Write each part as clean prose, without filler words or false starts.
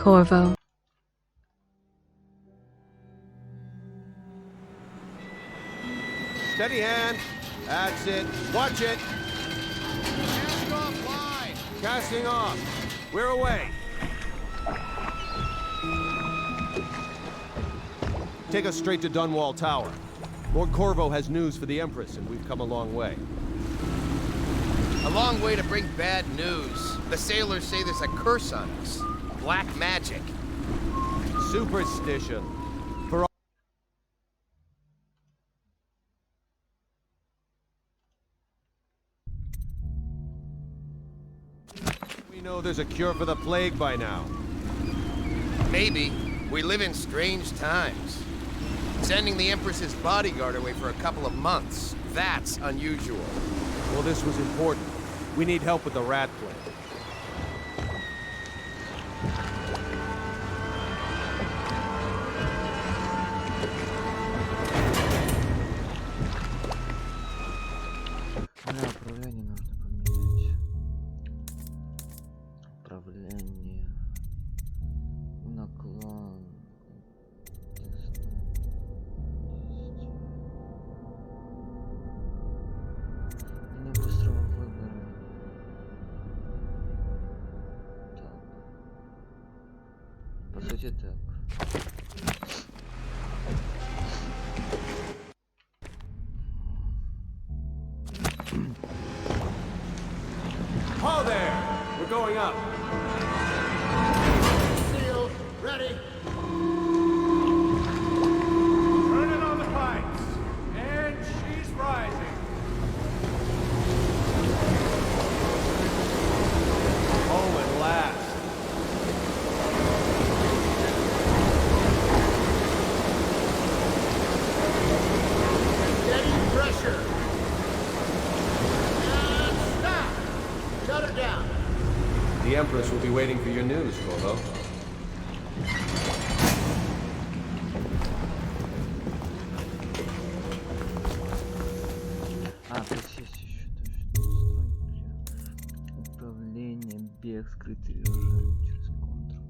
Corvo. Steady hand. That's it. Watch it. Cast off line. Casting off. We're away. Take us straight to Dunwall Tower. Lord Corvo has news for the Empress, and we've come a long way. A long way to bring bad news. The sailors say there's a curse on us. Black magic. Superstition. For we know there's a cure for the plague by now. Maybe. We live in strange times. Sending the Empress's bodyguard away for a couple of months. That's unusual. Well, this was important. We need help with the rat plague. Управление нужно поменять. Управление. Наклон. Меню быстрого выбора. Так. По сути так. Ho there! We're going up. Seal, ready. Turning on the pipes. And she's rising. Home at last. Steady pressure. And stop. Shut her down. The Empress will be waiting for your news, Corvo. Присесть еще точно. Настройки. Управление, бег, скрытый режим через контрол.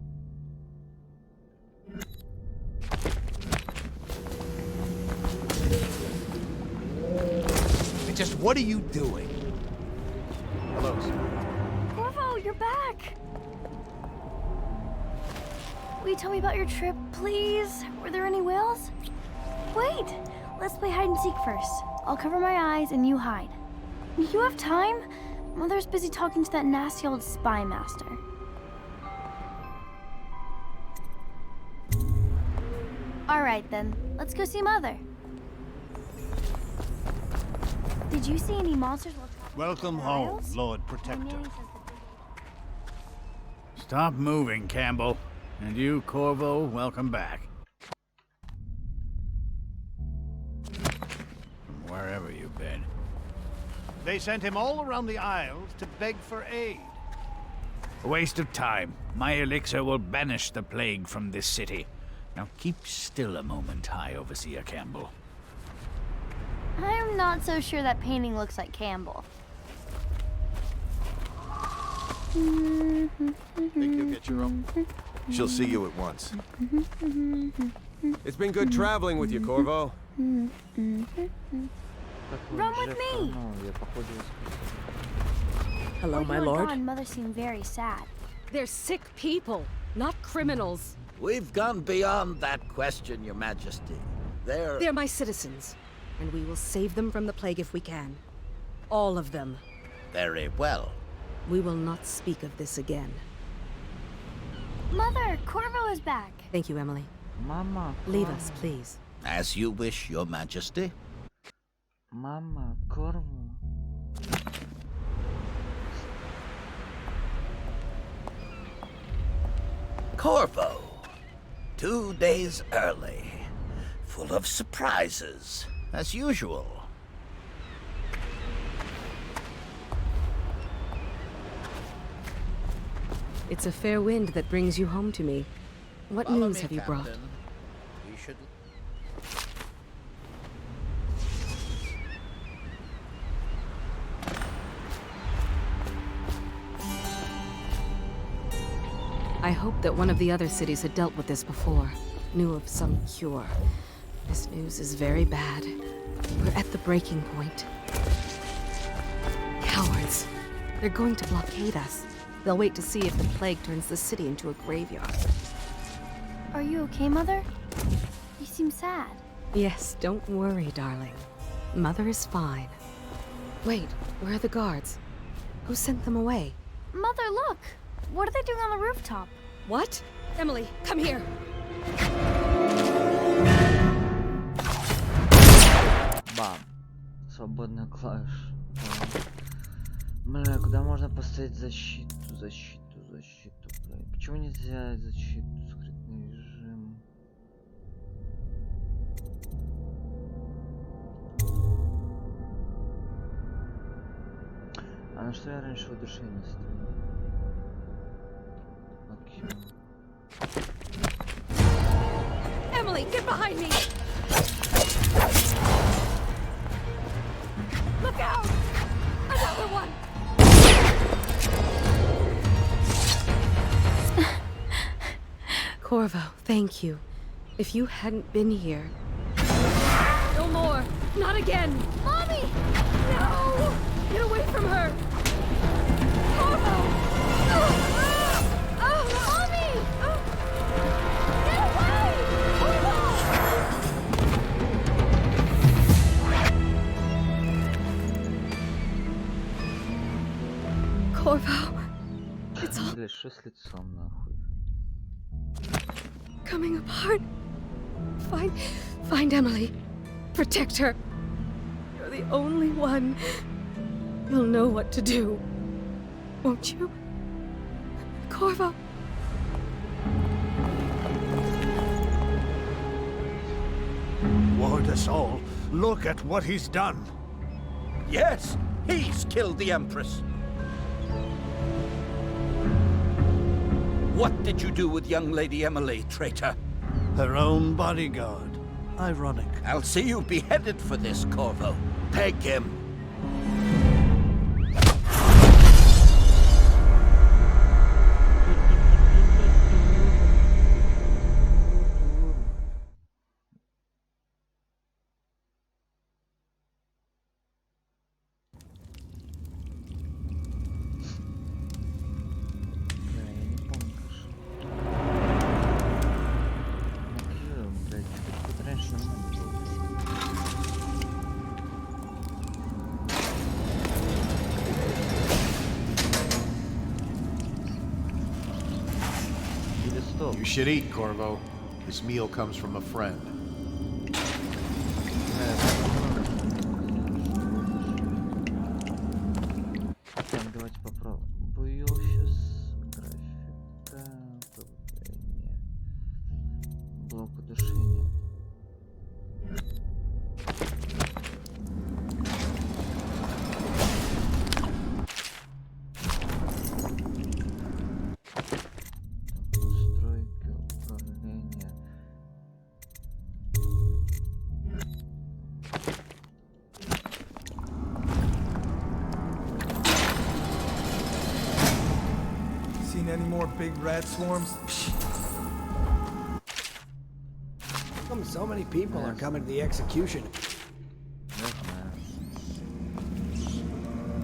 Just what are you doing? Hello, sir. Corvo, you're back! Will you tell me about your trip, please? Were there any whales? Wait! Let's play hide and seek first. I'll cover my eyes and you hide. You have time? Mother's busy talking to that nasty old spy master. Alright then, let's go see Mother. Did you see any monsters? Welcome home, Lord Protector. My nanny says that Stop moving, Campbell. And you, Corvo, welcome back. From wherever you've been. They sent him all around the Isles to beg for aid. A waste of time. My elixir will banish the plague from this city. Now keep still a moment, High Overseer Campbell. I'm not so sure that painting looks like Campbell. Think you'll get your own? She'll see you at once. It's been good traveling with you, Corvo. Run with me! Hello, While my you were lord. gone, Mother seemed very sad. They're sick people, not criminals. We've gone beyond that question, Your Majesty. They're my citizens, and we will save them from the plague if we can. All of them. Very well. We will not speak of this again. Mother, Corvo is back. Thank you, Emily. Mama, Leave us, please. As you wish, Your Majesty. Mama, Corvo. Corvo. 2 days early. Full of surprises, as usual. It's a fair wind that brings you home to me. What Follow news me, have you brought? Captain. You should... I I hoped that one of the other cities had dealt with this before, knew of some cure. This news is very bad. We're at the breaking point. Cowards. They're going to blockade us. They'll wait to see if the plague turns the city into a graveyard. Are you okay, Mother? You seem sad. Yes, don't worry, darling. Mother is fine. Wait, where are the guards? Who sent them away? Mother, look! What are they doing on the rooftop? What? Emily, come here! Бам. Свободная клавиша. Бля, куда можно поставить защиту? Бля. Почему нельзя защиту? Скрытный режим. А на что я раньше удушение ставил? Окей. Emily, get behind me! Look out! Another one! Corvo, thank you. If you hadn't been here... No more! Not again! Mommy! No! Get away from her! Corvo! Mommy! Get away! Corvo, it's all Бля, что с лицом, нахуй? coming apart. Find Emily. Protect her. You're the only one. You'll know what to do. Won't you? Corvo. Ward us all. Look at what he's done. Yes, he's killed the Empress. What did you do with young Lady Emily, traitor? Her own bodyguard. Ironic. I'll see you beheaded for this, Corvo. Peg him. You should eat, Corvo. This meal comes from a friend. Так, давайте попробуем. Был сейчас графика, управление, блок удушения. Any more big rat swarms? How come so many people are coming to the execution?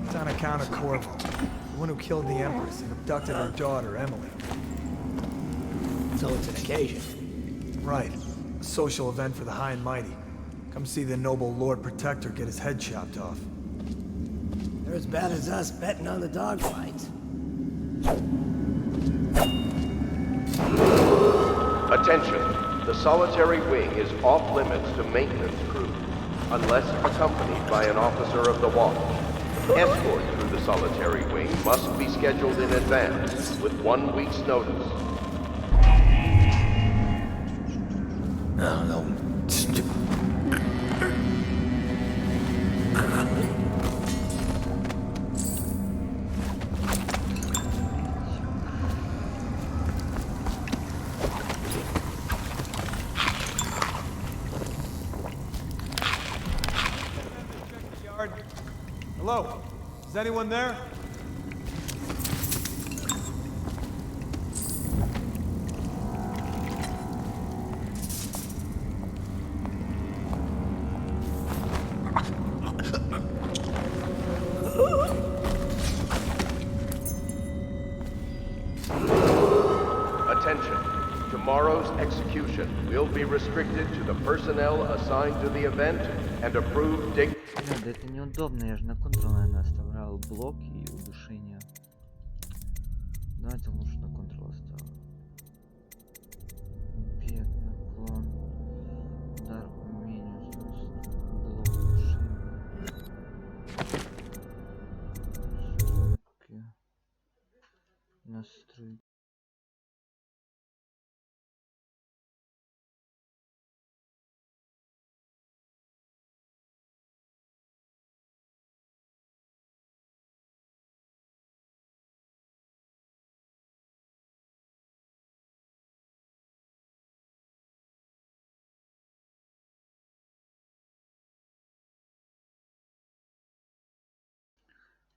It's on account of Corvo, the one who killed the Empress and abducted her daughter, Emily. So it's an occasion. Right. A social event for the high and mighty. Come see the noble Lord Protector get his head chopped off. They're as bad as us betting on the dogfights. Attention, the solitary wing is off limits to maintenance crew, unless accompanied by an officer of the watch. Escort through the solitary wing must be scheduled in advance, with 1 week's notice. No. Hello? Is anyone there? Tomorrow's execution will be restricted to the personnel assigned to the event and approved dig... Да, это неудобно, я же на контрол, наверное, оставлял блок и удушение. Давайте лучше на контрол оставлю. Бег, наклон, удар по умению, блок удушения. Настройки.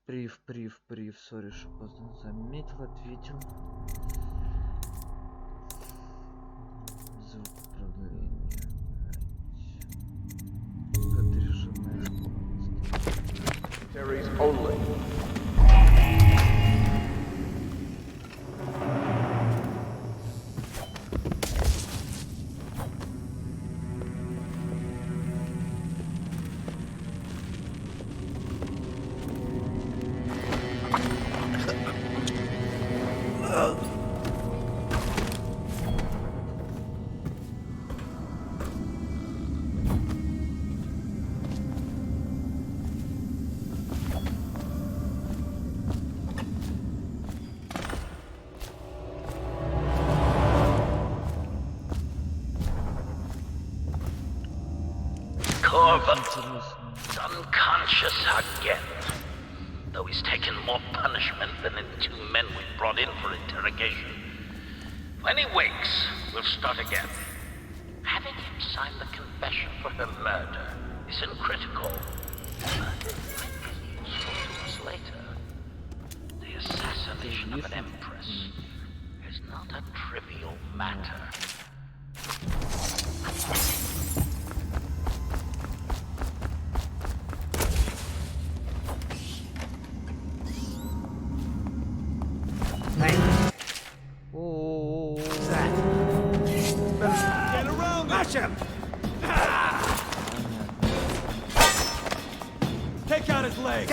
Прив, сори, что поздно заметил, ответил. Звук управления. Разрешенная скорость. Corbett is unconscious again, though he's taken more punishment than the 2 men we brought in for interrogation. When he wakes, we'll start again. Having him sign the confession for her murder isn't critical, but it might be useful to us later. The assassination of an empress is not a trivial matter. Take out his leg!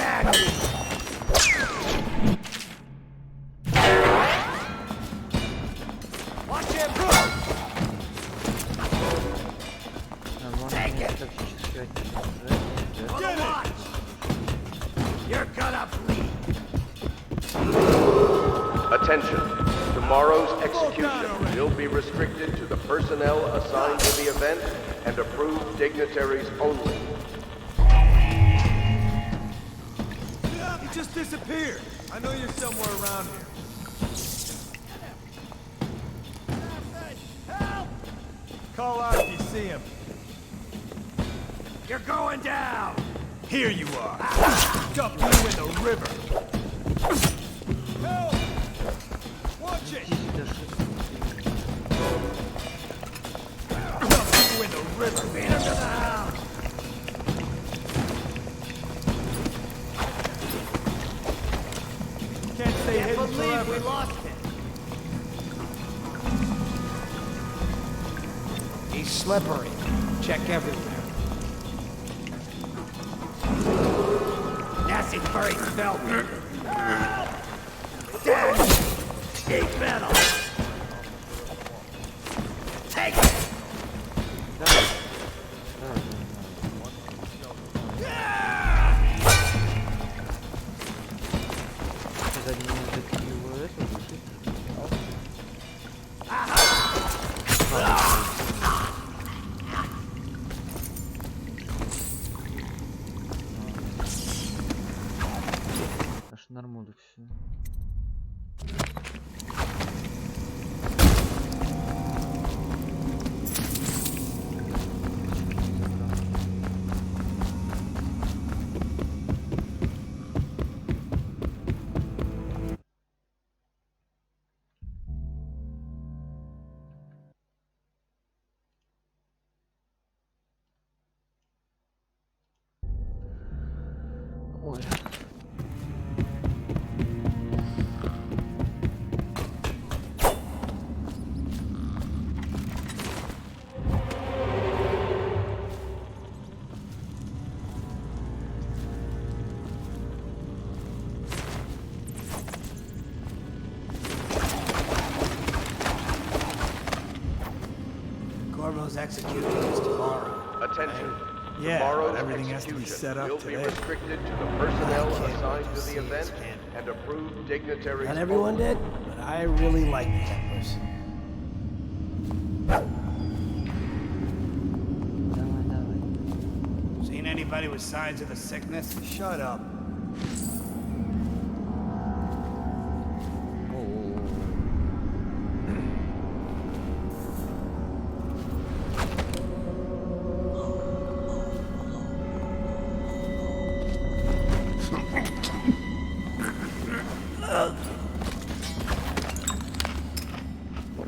Watch him! Take it! Get it! You're gonna bleed! Attention. Tomorrow's execution will be restricted to the personnel assigned to the event and approved dignitaries only. He just disappeared. I know you're somewhere around here. Help! Call out if you see him. You're going down! Here you are. Dump you in the river. Help! Watch it! Dump you in the river. Beat him to the house. Can't stay hidden forever. We lost him. He's slippery. Check everywhere. Nasty furry smell. Damn! Deep metal. Take it. Аж нормально все. Ой. execution is tomorrow. Attention. Yeah, Tomorrow's but everything has to be execution set up will be today. restricted to the personnel I can't assigned wait to to see the event this, man. and approved dignitaries. Not everyone only. did, but I really like the Empress. Давай, давай. Seen anybody with signs of the sickness? Shut up.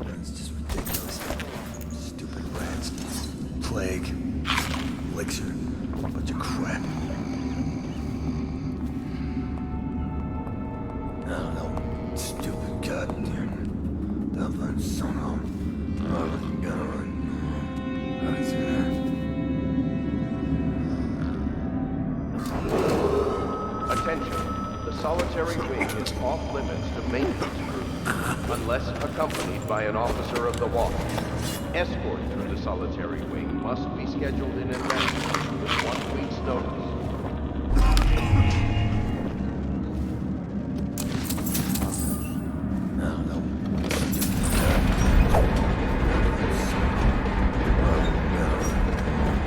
That's just ridiculous. Stupid rats. Plague. Elixir. Bunch of crap. I don't know. Stupid goddamn. Dublin son of. Oh, gotta run. How is that? Attention. The solitary wing is off limits to maintenance crew, unless accompanied by an officer of the watch. Escort through the solitary wing must be scheduled in advance with 1 week's notice. I don't know.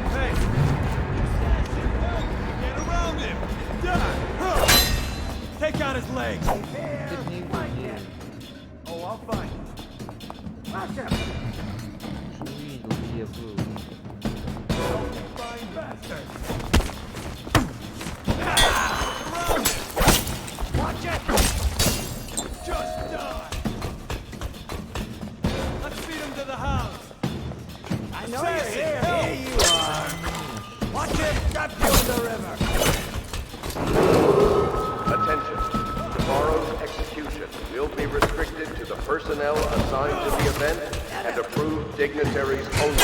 Hey! Get around him! Die! Take out his legs! Oh, I'll find him. Watch out! Не видел, где был. Don't you fine bastard! Watch it! Just die! Let's feed him to the house! I know you're here. Here you are. Watch it dump you in the river. Attention. Tomorrow's execution will be restricted to the personnel assigned to the event and approved dignitaries only.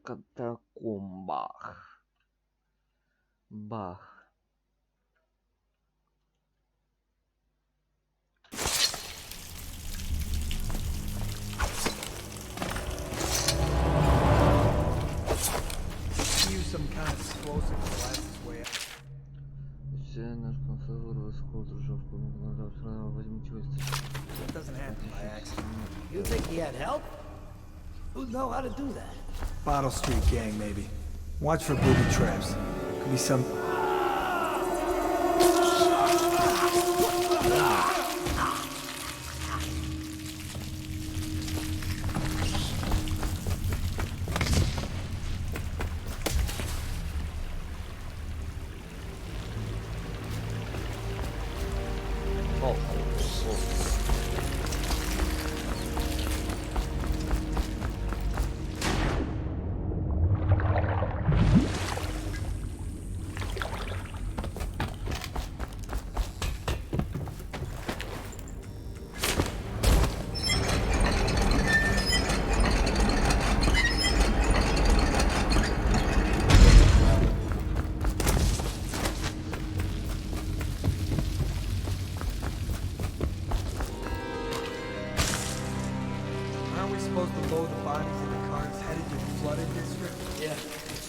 Катакомбах. Бах. Use some kind of explosive to blast his way out. Наш консерватор восход дружовку. Возьмите That doesn't happen by accident. You think he had help? Who'd know how to do that? Bottle Street gang, maybe. Watch for booby traps. Could be some...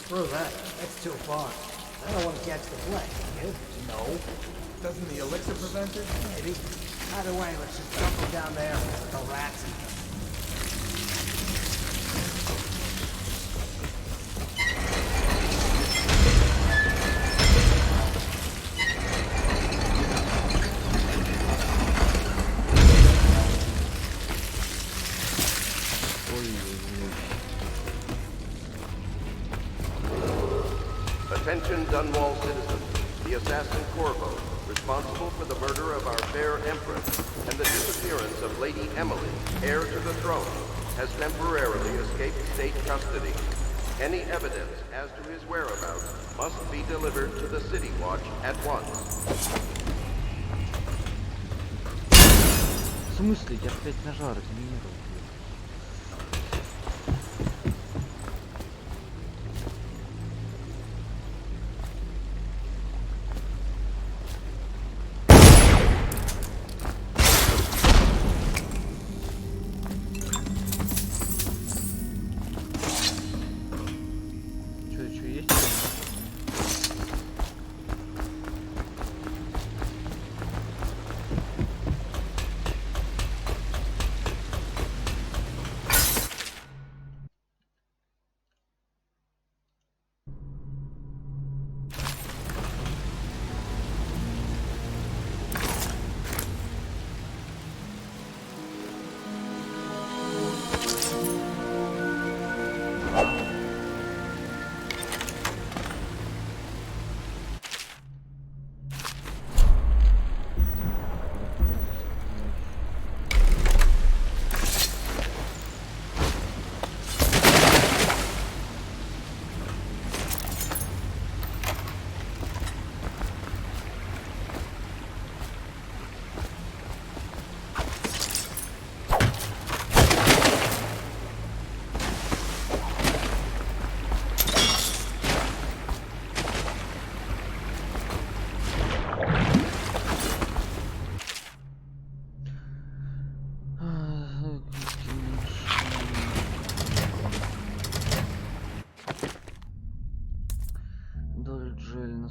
Screw that. That's too far. I don't want to catch the plague, you? No. Doesn't the elixir prevent it? Maybe. Either way, let's just dump them down there with the rats. Attention Dunwall citizens. The assassin Corvo, responsible for the murder of our fair empress and the disappearance of Lady Emily, heir to the throne, has temporarily escaped state custody. Any evidence as to his whereabouts must be delivered to the City Watch at once. В смысле? Я опять нажал, разминировал.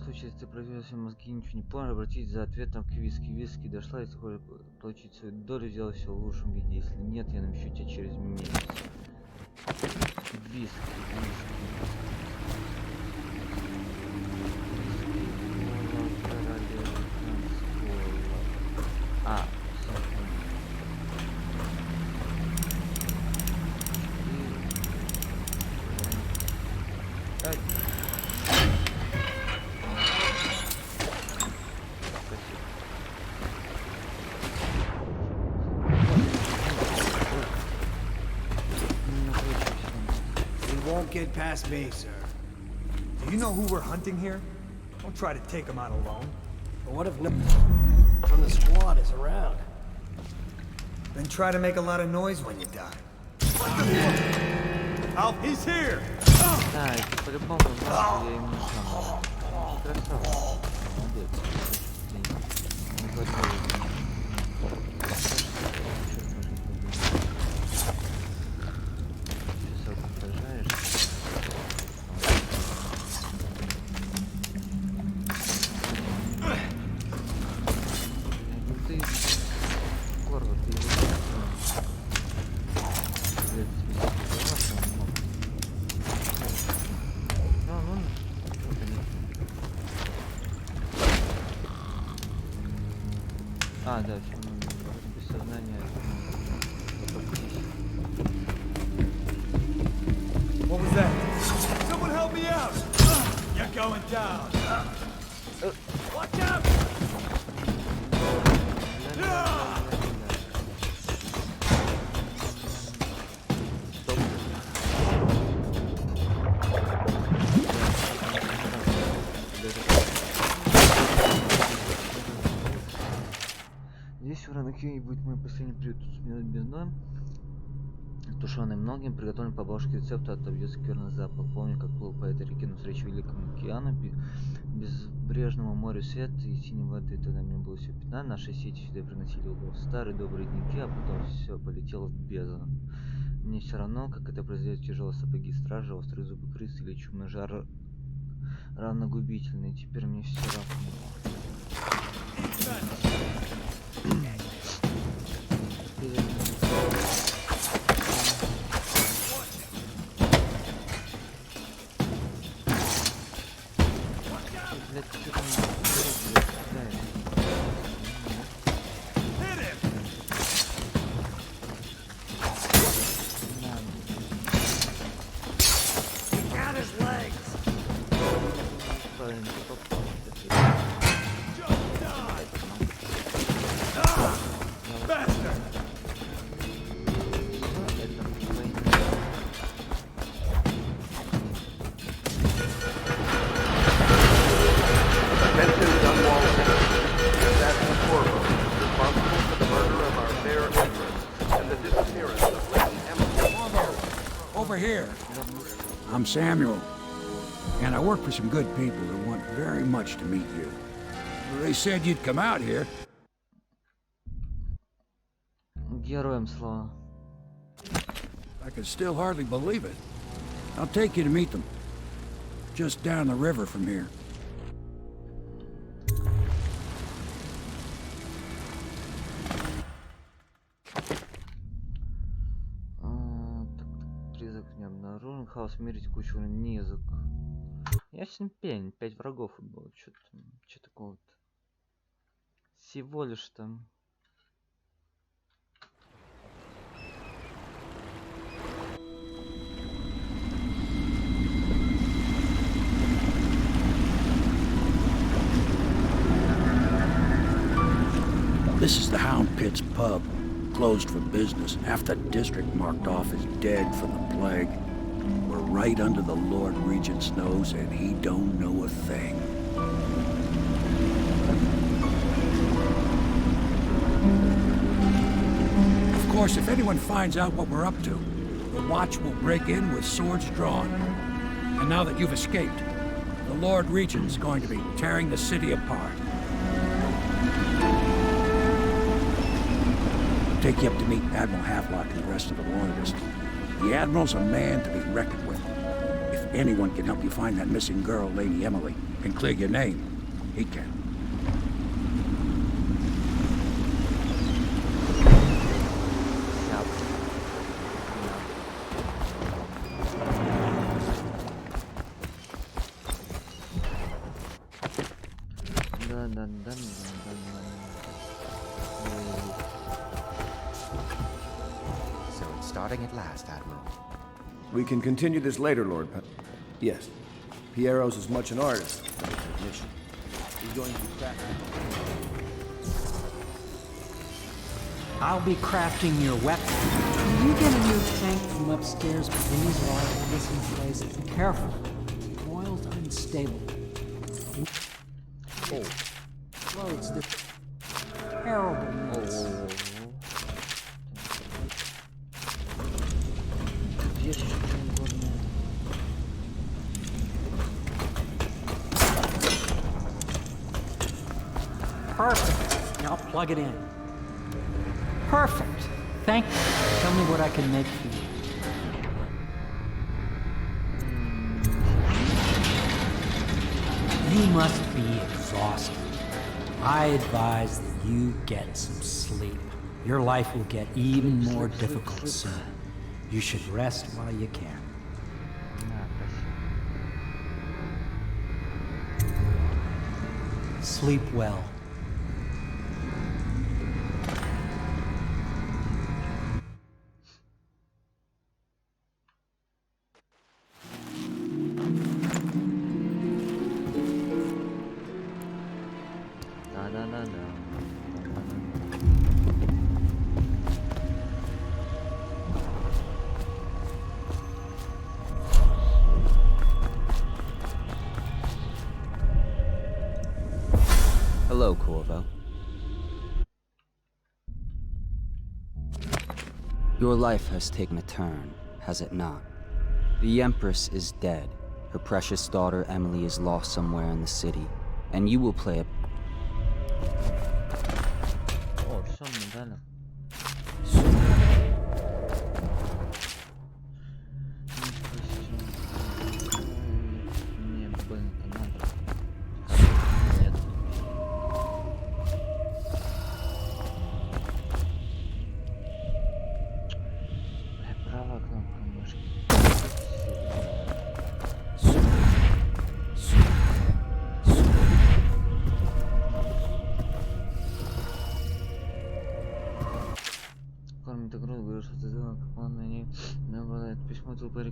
Если ты проверился мозги, ничего не понял, обратись за ответом к Виски. Виски дошла, если хочешь получить свою долю, сделай все в лучшем виде. Если нет, я навещу тебя через месяц. Виски. А, Get past me, sir. Do you know who we're hunting here? Don't try to take him out alone. But what if no from the squad is around? Then try to make a lot of noise when you die. Alf, he's here! Да, это по-любому знал, что я ему нужна. Красава. Молодец. А, да, все, без сознания. What was that? Someone help me out! You're going down! Watch out! Здесь в Ранакюне будет мой последний приют. Тут минут без дна. Тушеный многим, приготовлен по бабушке рецепту, отобьет скверный запах. Помню, как плыл по этой реке навстречу Великому океану, безбрежному морю света и синей воды. Тогда мне было всего 15, наши сети сюда приносили улов. Старые добрые дневники, а потом все полетело в бездну. Мне все равно, как это произойдет, тяжелые сапоги стражи, острые зубы крысы или чумный жар равногубительный. Теперь мне все равно. I'm Samuel, and I work for some good people who want very much to meet you. They said you'd come out here. Героям слава. I can still hardly believe it. I'll take you to meet them. Just down the river from here. Хаос в мире текущего низок. Ясен пень, 5 врагов было. Что такого-то? Всего лишь там. This is the Hound Pit's pub, closed for business. Half the district marked off as dead from the plague. We're right under the Lord Regent's nose, and he don't know a thing. Of course, if anyone finds out what we're up to, the Watch will break in with swords drawn. And now that you've escaped, the Lord Regent's going to be tearing the city apart. I'll take you up to meet Admiral Havelock and the rest of the Loyalists. The Admiral's a man to be reckoned with. If anyone can help you find that missing girl, Lady Emily, and clear your name, he can. So it's starting at last, Admiral. We can continue this later, Lord Yes. Piero's as much an artist as a technician. He's going to be crafting. I'll be crafting your weapon. When you get a new tank from upstairs, please watch this in place. Be careful. Oil's unstable. Oh. Loads the terrible mess. Perfect. Now plug it in. Perfect. Thank you. Tell me what I can make for you. You must be exhausted. I advise that you get some sleep. Your life will get even more difficult soon. You should rest while you can. Sleep well. Hello, Corvo. Your life has taken a turn, has it not? The Empress is dead. Her precious daughter Emily is lost somewhere in the city, and you will play a...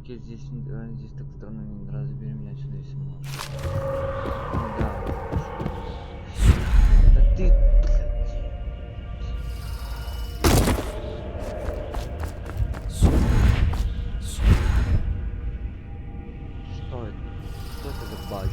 Окей, здесь так странно, не разбери меня отсюда, если можешь. Да. Да ты, Что это за баг?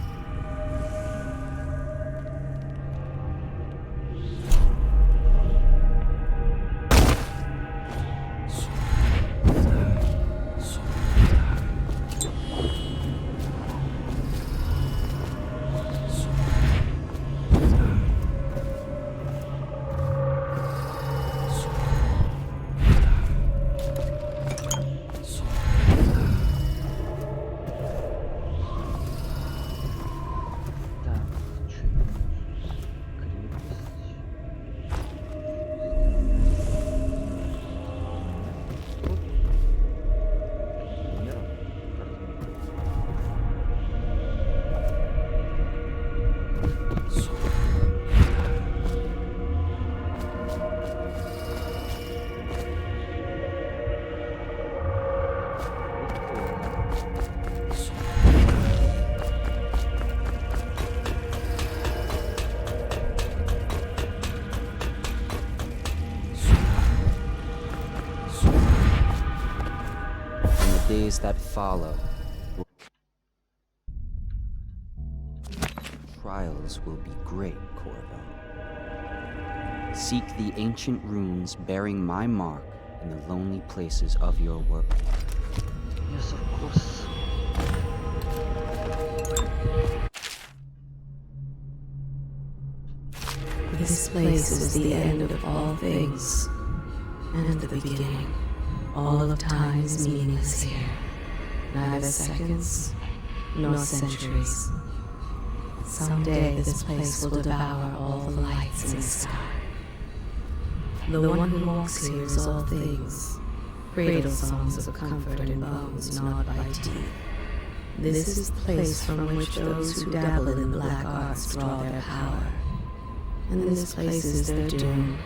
Days that follow, trials will be great, Corvo. Seek the ancient runes bearing my mark in the lonely places of your world. Yes, of course. This place is the end of all things, and the beginning. All of time is meaningless here. Neither seconds, nor centuries. Someday this place will devour all the lights in the sky. The one who walks here is all things. Cradle songs of comfort and bones gnawed by teeth. This is the place from which those who dabble in black arts draw their power. And this place is their doom.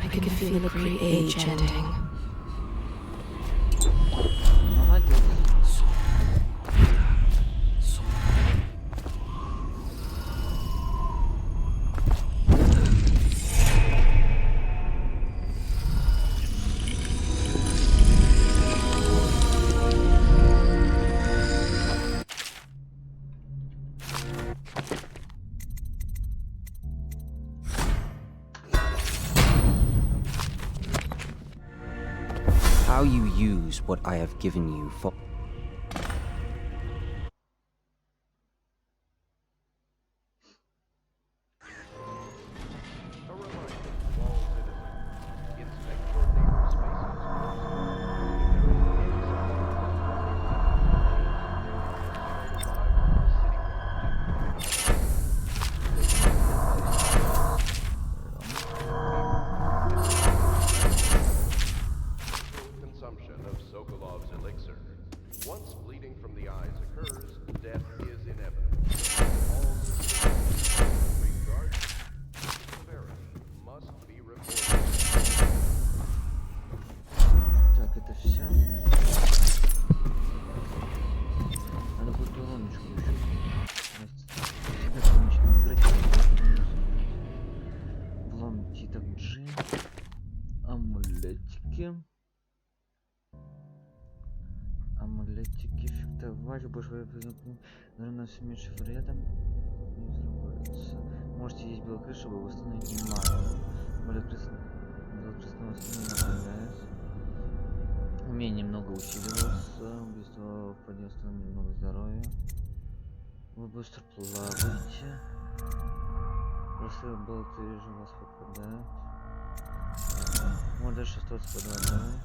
I can feel a great age ending. How you use what I have given you for... Амулетики эффектовать, больше наверное, все меньше вреда не взрывается. Можете есть белокрыс, чтобы восстановить ману. Белокрысного восстановления. Умение немного усиливается, убийство вполне восстановит немного здоровья. Вы быстро плаваете. Просто болты же вас попадают. Вот дальше остается под водой.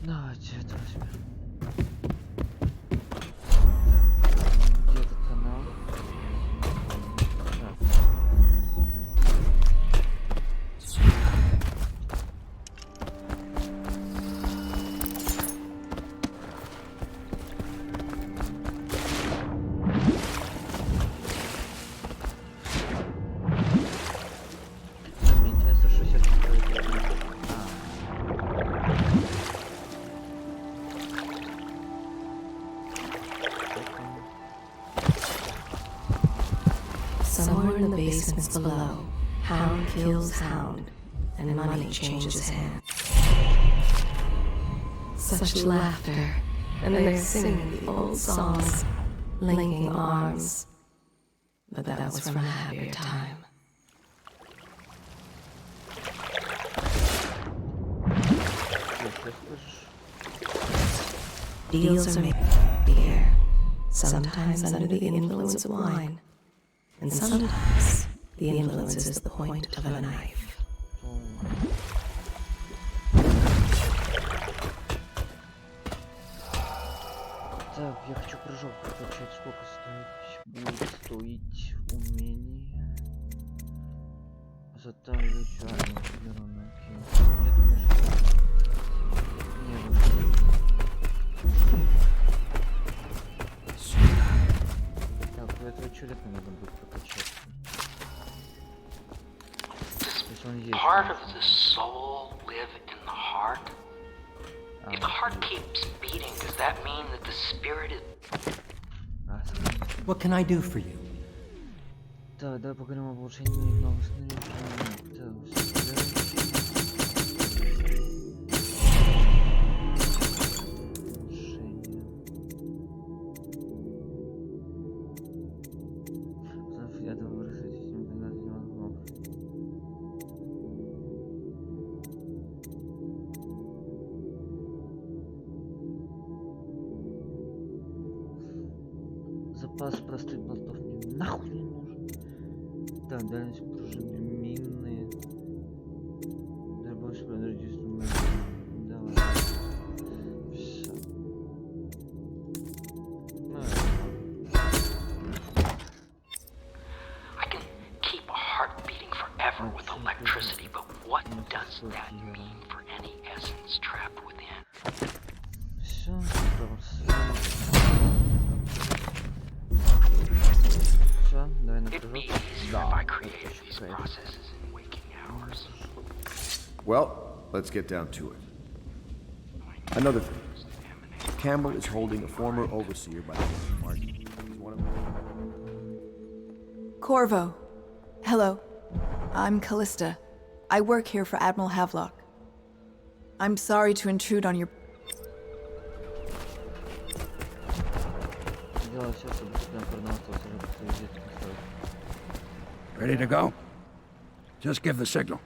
Давайте это возьмем. Где этот канал? Так. starts below. Hound kills hound, and money changes hands. Such laughter, and they're singing the old songs, linking arms. But that was from a happier time. Deals are made beer, sometimes under the influence of wine, and sometimes the influence is the point of a knife. Так, я хочу прыжок прокачать. Сколько будет стоить умение? Затавливаю чарну. Нет, так, у этого чулета надо будет прокачать. Part of the soul live in the heart? If the heart keeps beating, does that mean that the spirit is... What can I do for you? Да, да, поговорим об улучшении новых запас простых болтов мне нахуй не нужен. Так, дальность пружины минные. Дай больше подожди, давай. Все. I can keep a heart beating forever with electricity, but what does that mean for any essence trapped within? Все, Well, let's get down to it. Another thing. Campbell is holding a former overseer by the name of Martin. He's one of Corvo. Hello. I'm Callista. I work here for Admiral Havelock. I'm sorry to intrude on your... Ready to go? Just give the signal.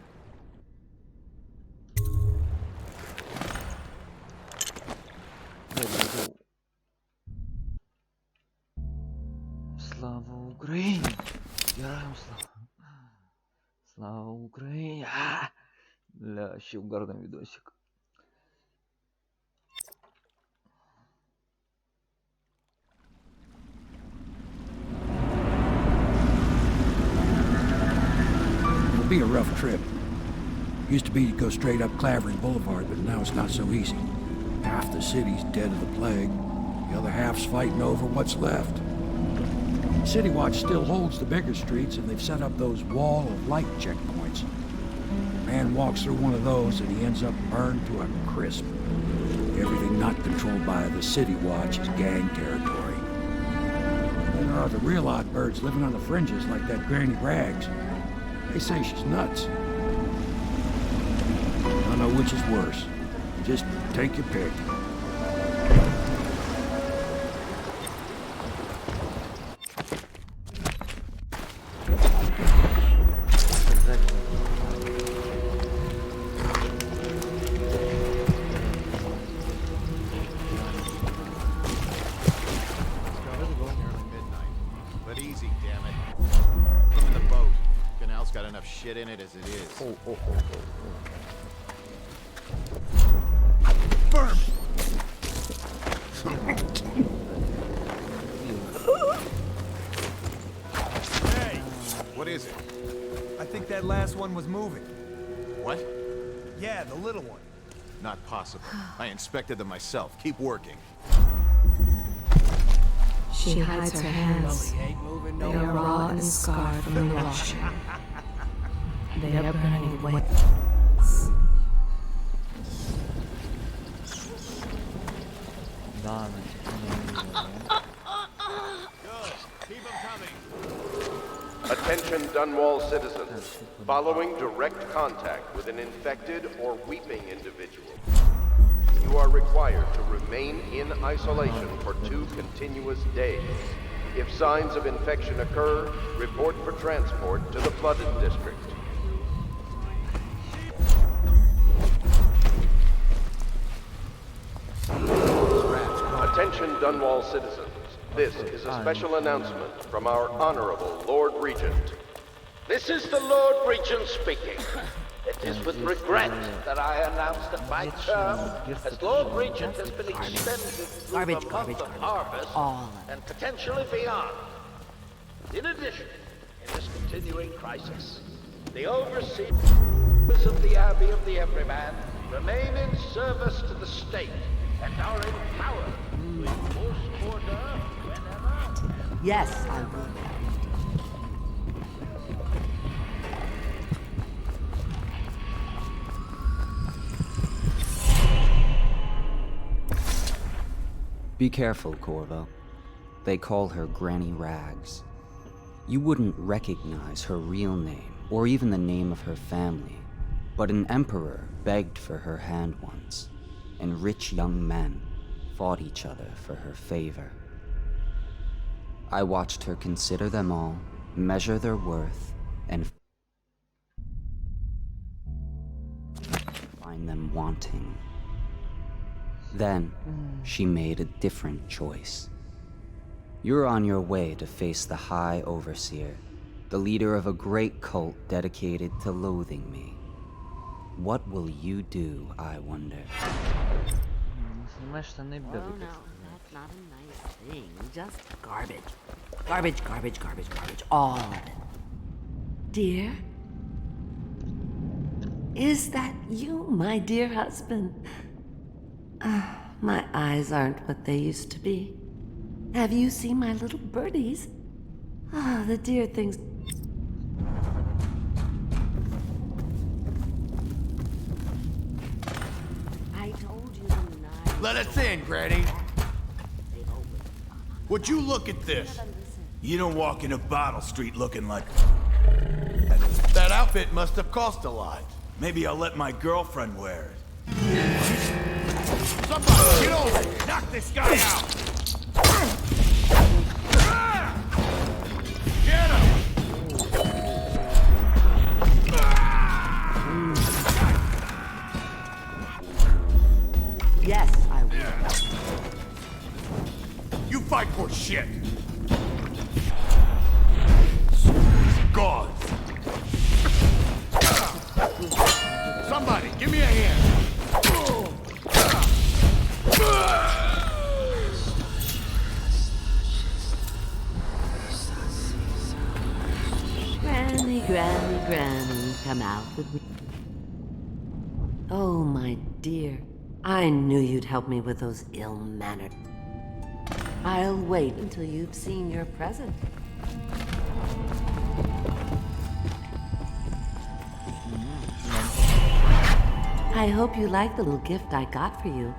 Слава Украине! Героям слава! Слава Украине! Бля, вообще угарный видосик. It'll be a rough trip. Used to be to go straight up Clavering Boulevard, but now it's not so easy. Half the city's dead of the plague. The other half's fighting over what's left. City Watch still holds the bigger streets, and they've set up those wall of light checkpoints. A man walks through one of those, and he ends up burned to a crisp. Everything not controlled by the City Watch is gang territory. Then there are the real odd birds living on the fringes like that Granny Rags. They say she's nuts. I don't know which is worse. Just take your pick. In it as it is. Firm. Hey, what is it? I think that last one was moving. What? Yeah, the little one. Not possible. I inspected them myself. Keep working. She hides her hands. They are raw and scarred from the washing. They are burning away. Attention Dunwall citizens. Following direct contact with an infected or weeping individual, you are required to remain in isolation for 2 continuous days. If signs of infection occur, report for transport to the flooded district. Attention Dunwall citizens. This is a special announcement from our Honorable Lord Regent. This is the Lord Regent speaking. It is with regret that I announce that my term as Lord Regent has been extended through the month of harvest and potentially beyond. In addition, in this continuing crisis, the overseers of the Abbey of the Everyman remain in service to the state and are empowered to enforce order whenever. Yes, I will. Be careful, Corvo. They call her Granny Rags. You wouldn't recognize her real name, or even the name of her family, but an emperor begged for her hand once, and rich young men fought each other for her favor. I watched her consider them all, measure their worth, and find them wanting. Then, she made a different choice. You're on your way to face the High Overseer, the leader of a great cult dedicated to loathing me. What will you do, I wonder? Oh no, that's not a nice thing. Just garbage. Garbage, garbage, garbage, garbage. All of it. Dear? Is that you, my dear husband? My eyes aren't what they used to be. Have you seen my little birdies? The dear things. I told you the Let us in, Granny. Would you look at this? You don't walk into Bottle Street looking like... That outfit must have cost a lot. Maybe I'll let my girlfriend wear it. Somebody get over! Knock this guy out! Get him! Yes, I will. You fight for shit! God! Somebody, give me a hand! Granny, Granny, Granny, come out with me. Oh, my dear. I knew you'd help me with those ill-mannered. I'll wait until you've seen your present. I hope you like the little gift I got for you.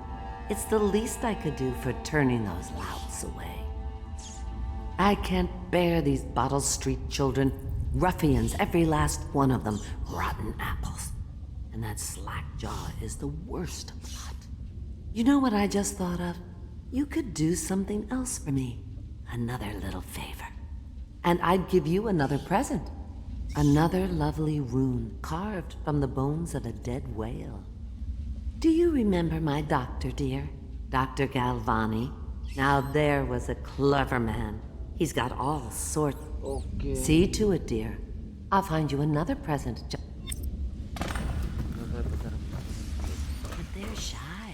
It's the least I could do for turning those louts away. I can't bear these Bottle Street children. Ruffians, every last one of them. Rotten apples. And that slack jaw is the worst of the lot. You know what I just thought of? You could do something else for me. Another little favor. And I'd give you another present. Another lovely rune carved from the bones of a dead whale. Do you remember my doctor, dear? Dr. Galvani? Now there was a clever man. He's got all sorts. Okay. See to it, dear. I'll find you another present. But they're shy.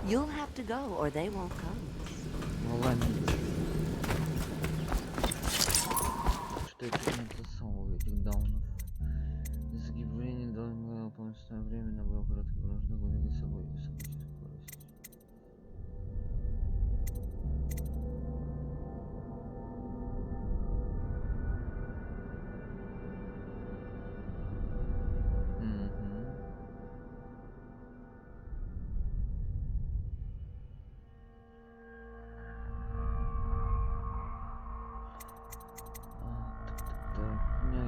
You'll have to go or they won't come. Что это не засовывает этих даунов? Загибление должно полностью время на короткий вражду выдали собой и события скорость. У меня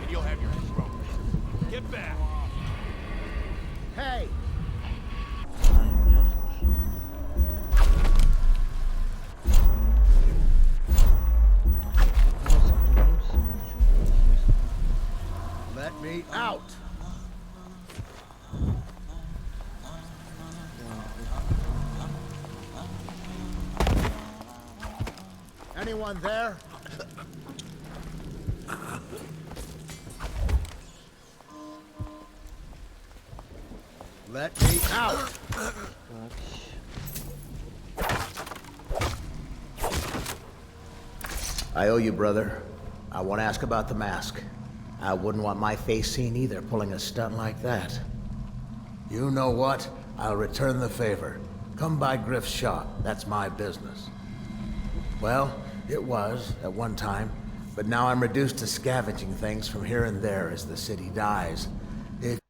and you'll have your head thrown. Get back. Hey! Let me out! Anyone there? Let me out! I owe you, brother. I want to ask about the mask. I wouldn't want my face seen either, pulling a stunt like that. You know what? I'll return the favor. Come by Griff's shop. That's my business. Well, it was, at one time, but now I'm reduced to scavenging things from here and there as the city dies. If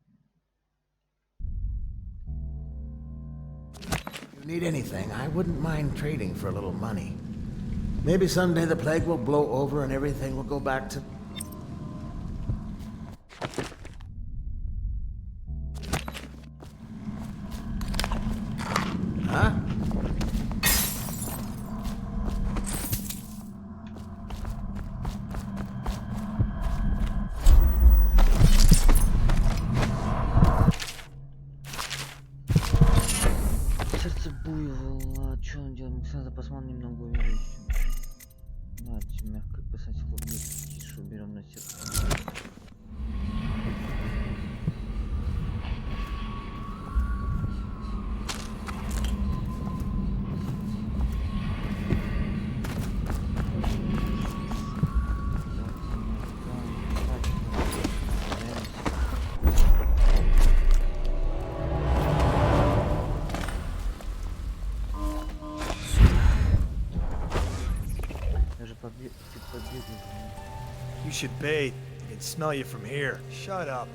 you need anything, I wouldn't mind trading for a little money. Maybe someday the plague will blow over and everything will go back to... Huh? Сердце буйвола. Что он делает? Максим запасман немного увеличим. Давайте мягко писать хлопнуть. Тише уберем на сердце. You should bathe. I can smell you from here. Shut up.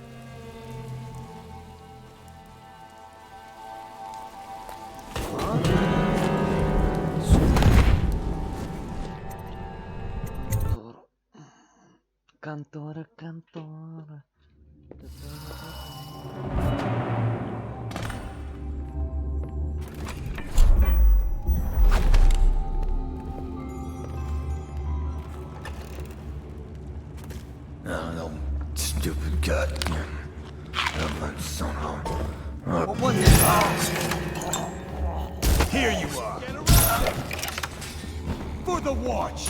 Контора, контора. No, stupid gut. What the hell? Here you are. For the watch.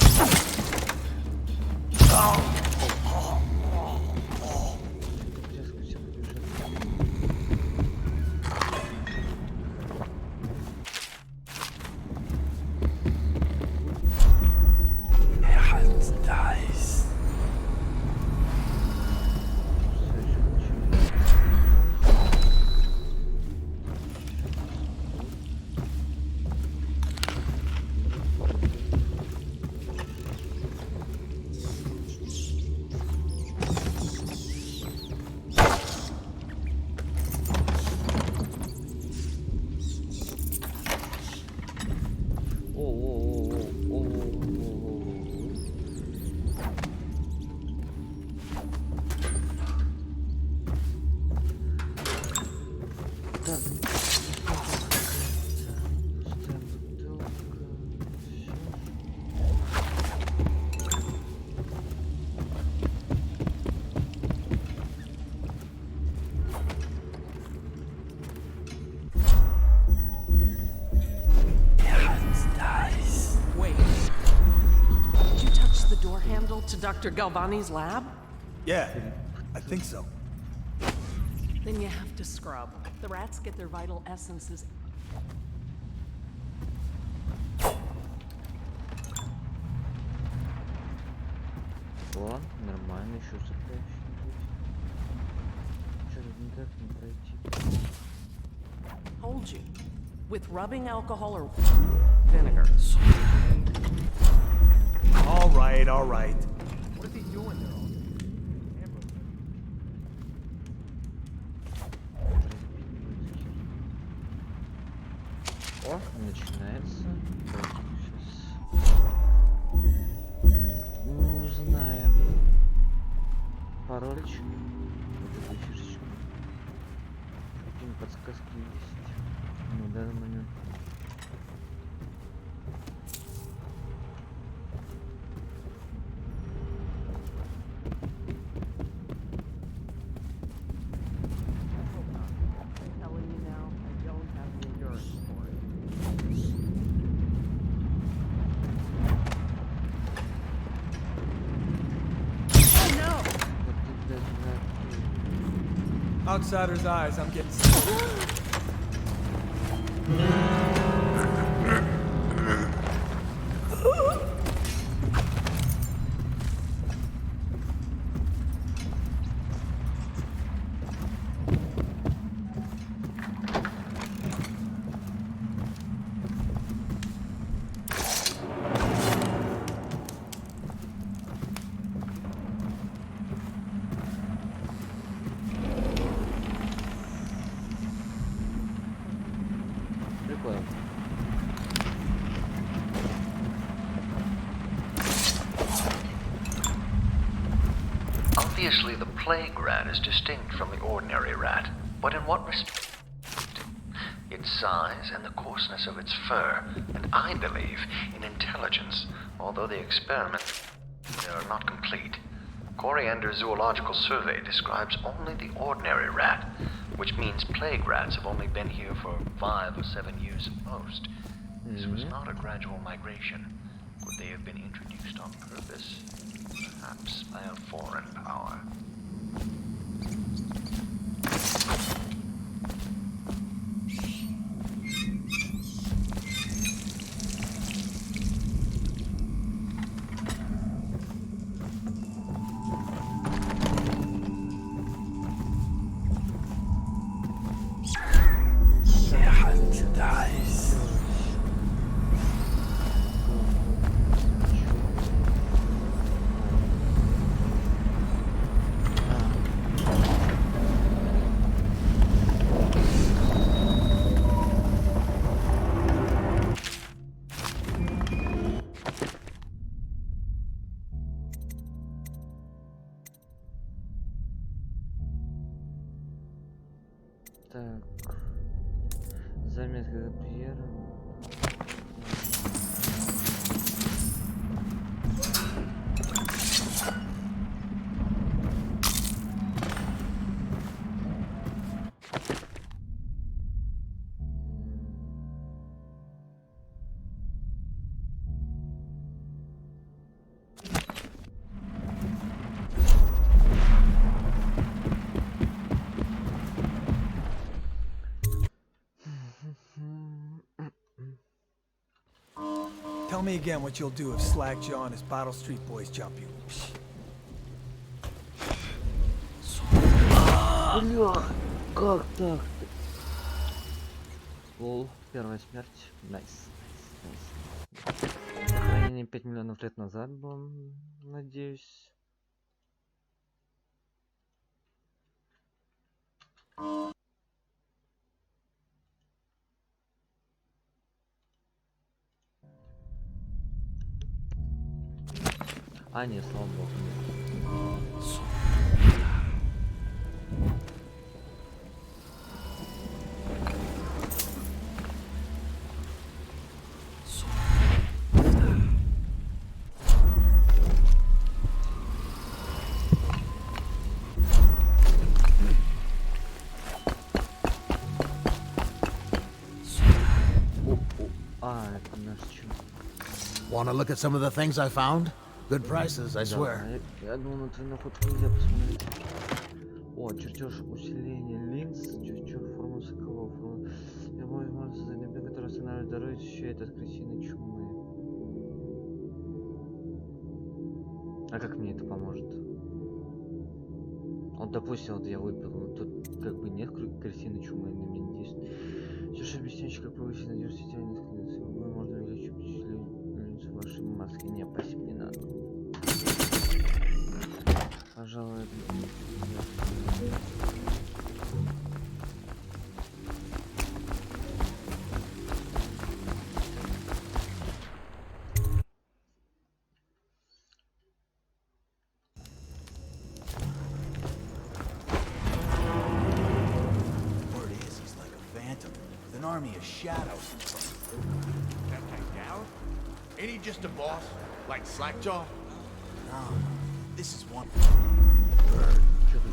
To Dr. Galvani's lab? Yeah, I think so. Then you have to scrub. The rats get their vital essences. О, нормально, еще сокровище будет. Что-то никак не пройти. Hold you. With rubbing alcohol or vinegar. All right, all right. What is he doing there? О, начинается. Сейчас. Мы узнаем паролечек. Вот эта фишечка. Какие подсказки есть на данный момент. Outsider's eyes, I'm getting Obviously, the plague rat is distinct from the ordinary rat, but in what respect? Its size and the coarseness of its fur, and I believe in intelligence, although the experiments are not complete. Coriander's zoological survey describes only the ordinary rat, which means plague rats have only been here for 5 or 7 years at most. This was not a gradual migration. Could they have been introduced on purpose? Perhaps by a foreign power. Так, заметка Габриэра. Tell me again what you'll do if Slackjaw and his Bottle Street boys jump you. Бля, как так? Лол, первая смерть. Найс. Захоронение 5 миллионов лет назад было, надеюсь. А, нет, слава богу, нет. Это наш чё? Want to look at some of the things I found? Good prices, I swear. Я думал, на твою находку нельзя посмотреть. О, чертеж усиления линз, чертеж формы соколов. Я можно создать например, который останавливает дороги, защищает от крысиной чумы. А как мне это поможет? Вот, допустим, вот я выпил, но тут как бы нет крысиной чумы, на меня не действует. Все же объясняющий, как повысить надежность сетевой несколько можно увеличить линзу вашей маски. Не, спасибо, не надо. Пожалуй, army of shadows in front of him. That guy down? Ain't he just a boss? Like Slackjaw? No, this is one bird.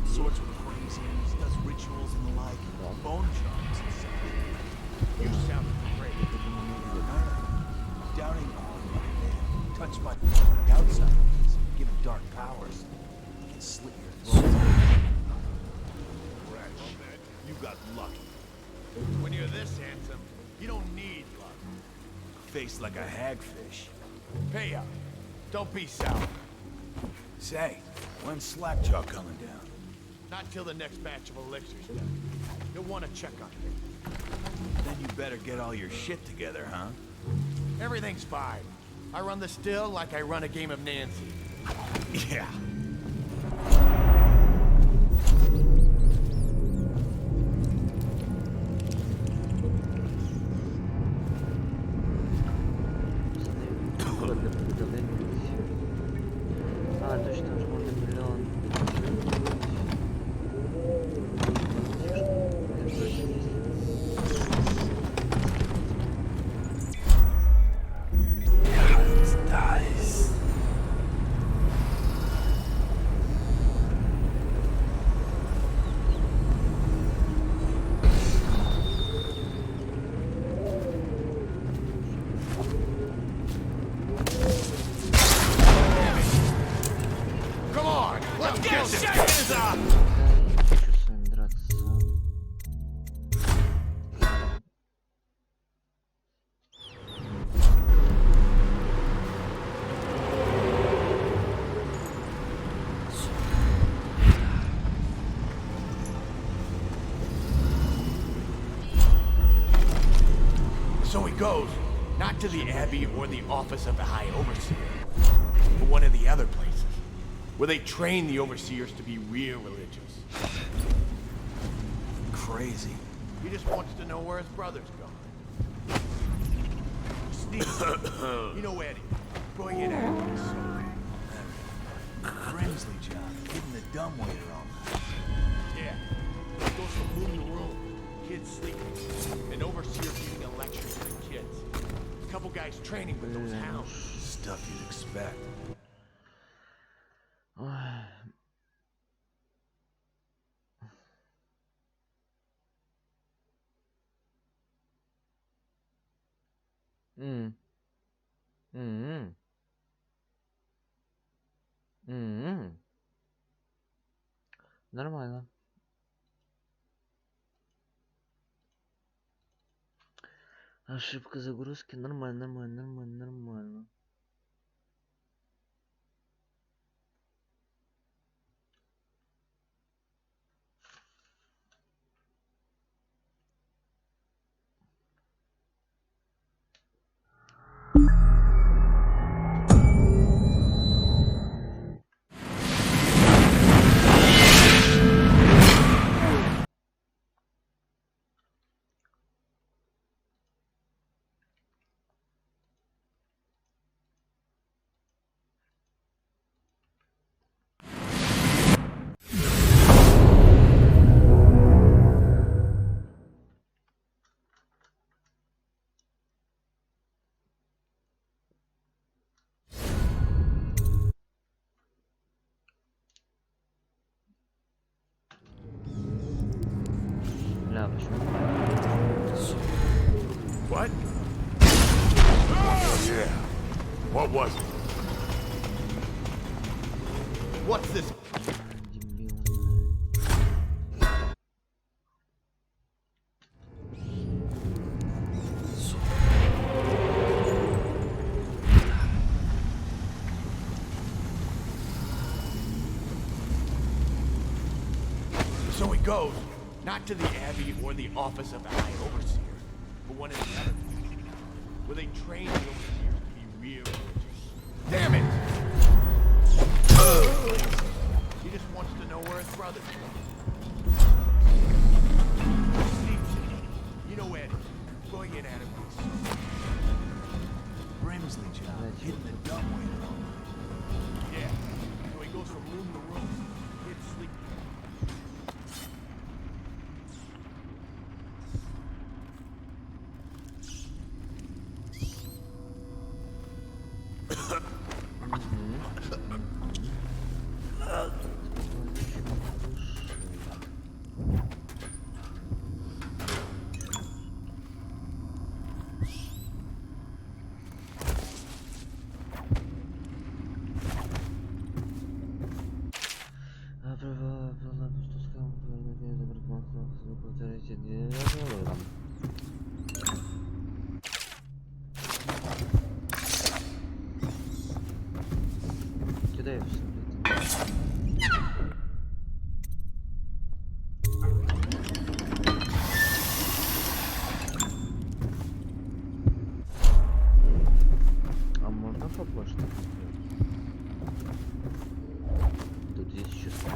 Sorts with crazies, does rituals and the like, bone charms and stuff. You sound great. Doubting touched by the outside, given dark powers, can slit your throat. You got lucky. When you're this handsome, you don't need luck. Face like a hagfish. Pay up. Don't be sour. Say, when's Slackjaw coming down? Not till the next batch of elixirs done. You'll want to check on him. Then you better get all your shit together, huh? Everything's fine. I run the still like I run a game of Nancy. Yeah. So he goes, not to the Abbey or the office of the High Overseer, but one of the other places, where they train the Overseers to be real religious. Crazy. He just wants to know where his brother's gone. Sneak. You know Eddie. Boy, get out of this. Grimsley job, getting the dumbwaiter on. Yeah. He goes from room to room. Kids sleeping. An overseer giving a lecture to the kids. A couple guys training with those hounds. Stuff you'd expect. Нормально. Ошибка загрузки. Нормально, нормально. What? Oh, yeah. What was it? What's this? So he goes, not to the Abbey or the office of the High Overseer, but one of the other places, where they train the Overseers to be real religious. Damn it! He just wants to know where his brother's from. You know Eddie. Go get at him. Grimsley job, hitting the dumbwaiter on. Yeah. So he goes from room to room. Kids sleeping. Кидай все. А можно побольше? Тут есть еще стрим.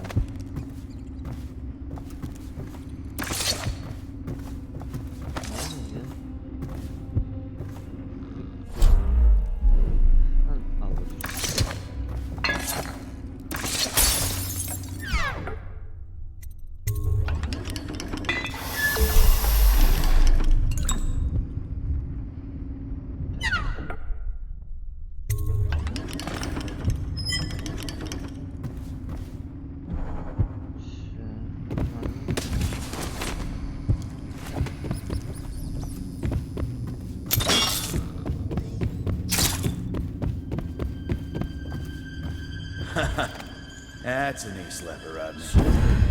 That's a knee slapper, Rodney.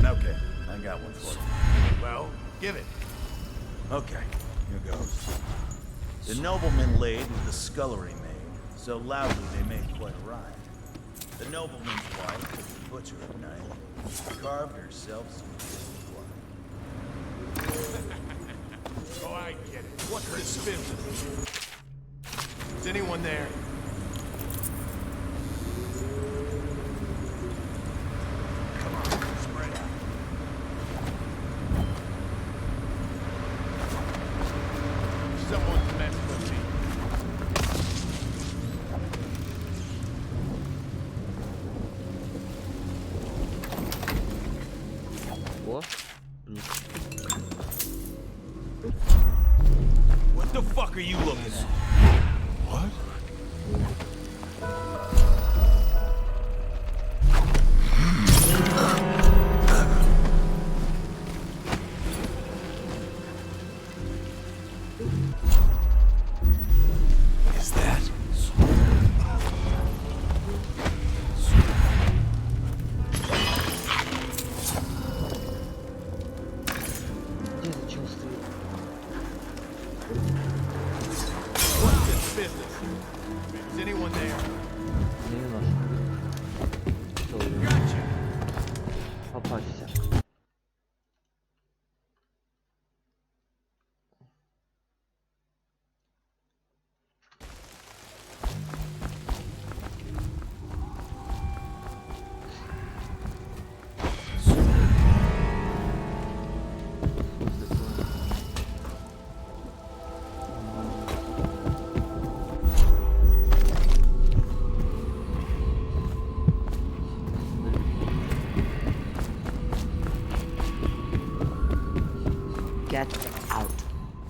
Okay, I got one for you. Well, give it. Okay, here goes. The nobleman laid with the scullery maid, so loudly they made quite a rhyme. The nobleman's wife took the butcher at night, carved herself some blood. Oh, I get it. What's this business? Is anyone there? Come on, spread out. Someone's messing with me. What? What the fuck are you looking at? What? Is that? What's this business? Is anyone there? Gotcha. Попасться. Get out.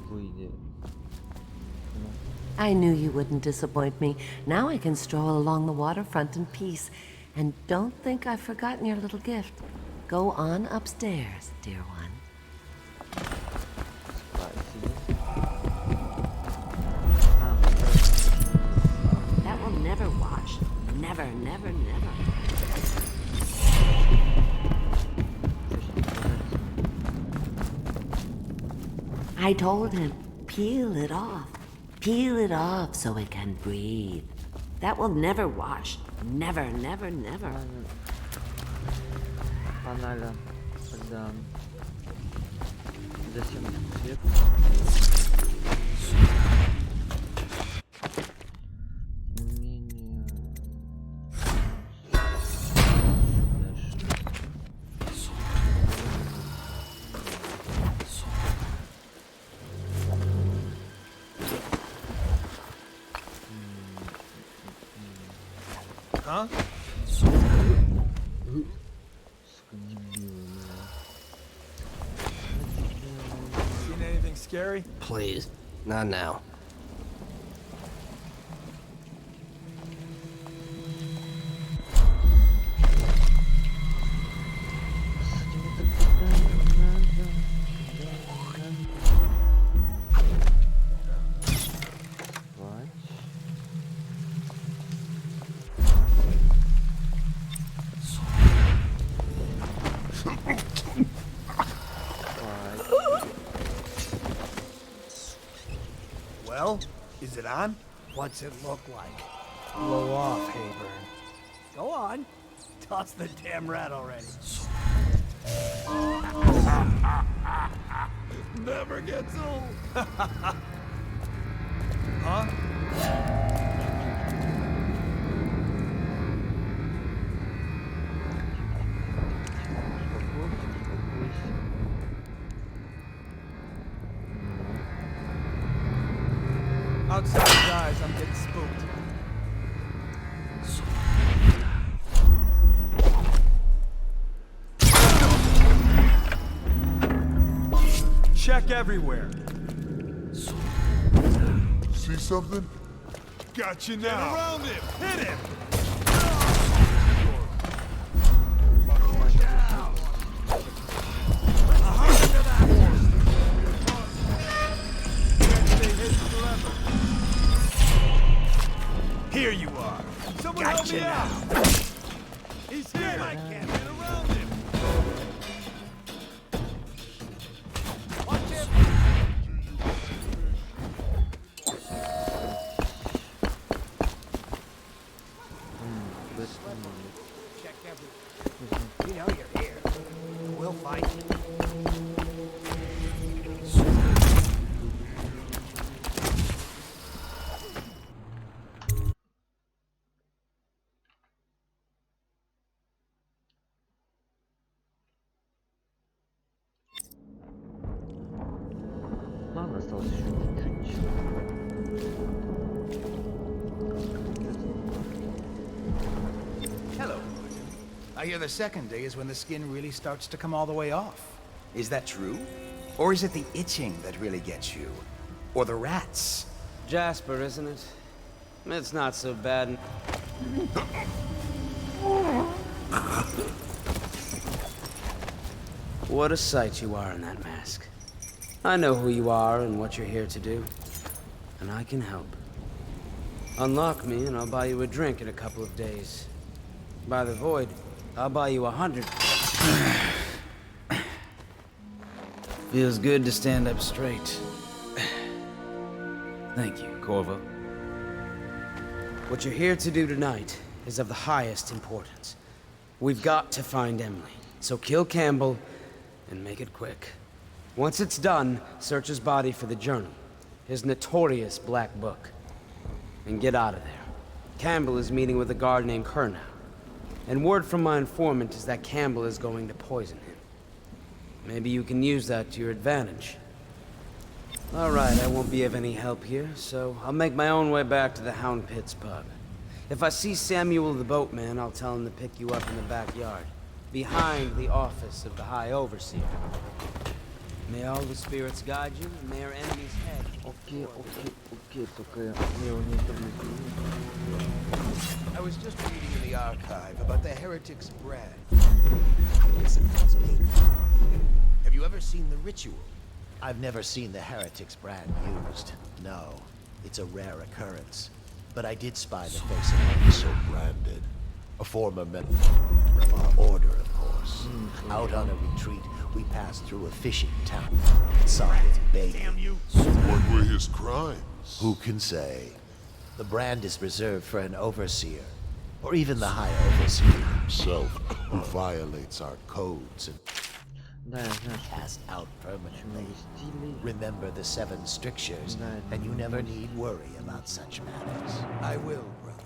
Выйди. I knew you wouldn't disappoint me. Now I can stroll along the waterfront in peace. And don't think I've forgotten your little gift. Go on upstairs, dear one. That will never wash. Never, never, never. I told him, peel it off. Peel it off so it can breathe. That will never wash. Never, never, never. Паналя. Тогда засем свет. Умение. Huh? Seen anything scary? Please, not now. Well, is it on? What's it look like? Blow off, Hayburn. Go on. Toss the damn rat already. Never gets old. Huh? Outside his eyes, I'm getting spooked. Check everywhere. See something? Got you now. Get around him. Hit him. Here you are. Someone help me out. He's here. I can't get around him. Watch him. Check everything. You know you're here. We'll find you. Ладно, осталось еще чуть-чуть. Hello. I hear the second day is when the skin really starts to come all the way off. Is that true? Or is it the itching that really gets you? Or the rats? Jasper, isn't it? It's not so bad. What a sight you are in that mask. I know who you are and what you're here to do. And I can help. Unlock me and I'll buy you a drink in a couple of days. By the void, I'll buy you 100. Feels good to stand up straight. Thank you, Corvo. What you're here to do tonight is of the highest importance. We've got to find Emily, so kill Campbell and make it quick. Once it's done, search his body for the journal, his notorious black book, and get out of there. Campbell is meeting with a guard named Kernow, and word from my informant is that Campbell is going to poison him. Maybe you can use that to your advantage. All right, I won't be of any help here, so I'll make my own way back to the Hound Pits pub. If I see Samuel the boatman, I'll tell him to pick you up in the backyard, behind the office of the High Overseer. May all the spirits guide you, and may our enemy's head. Окей, только я его не I was just reading in the archive about the heretic's brand. Have you ever seen the ritual? I've never seen the heretic's brand used. No, it's a rare occurrence. But I did spy the face of one so branded. A former member of our order, of course. Out on a retreat, we passed through a fishing town and saw his bait. Damn you! What were his crimes? Who can say? The brand is reserved for an overseer, or even the High Overseer himself, who violates our codes and cast out permanently. Remember the 7 strictures, and you never need worry about such matters. I will, brother.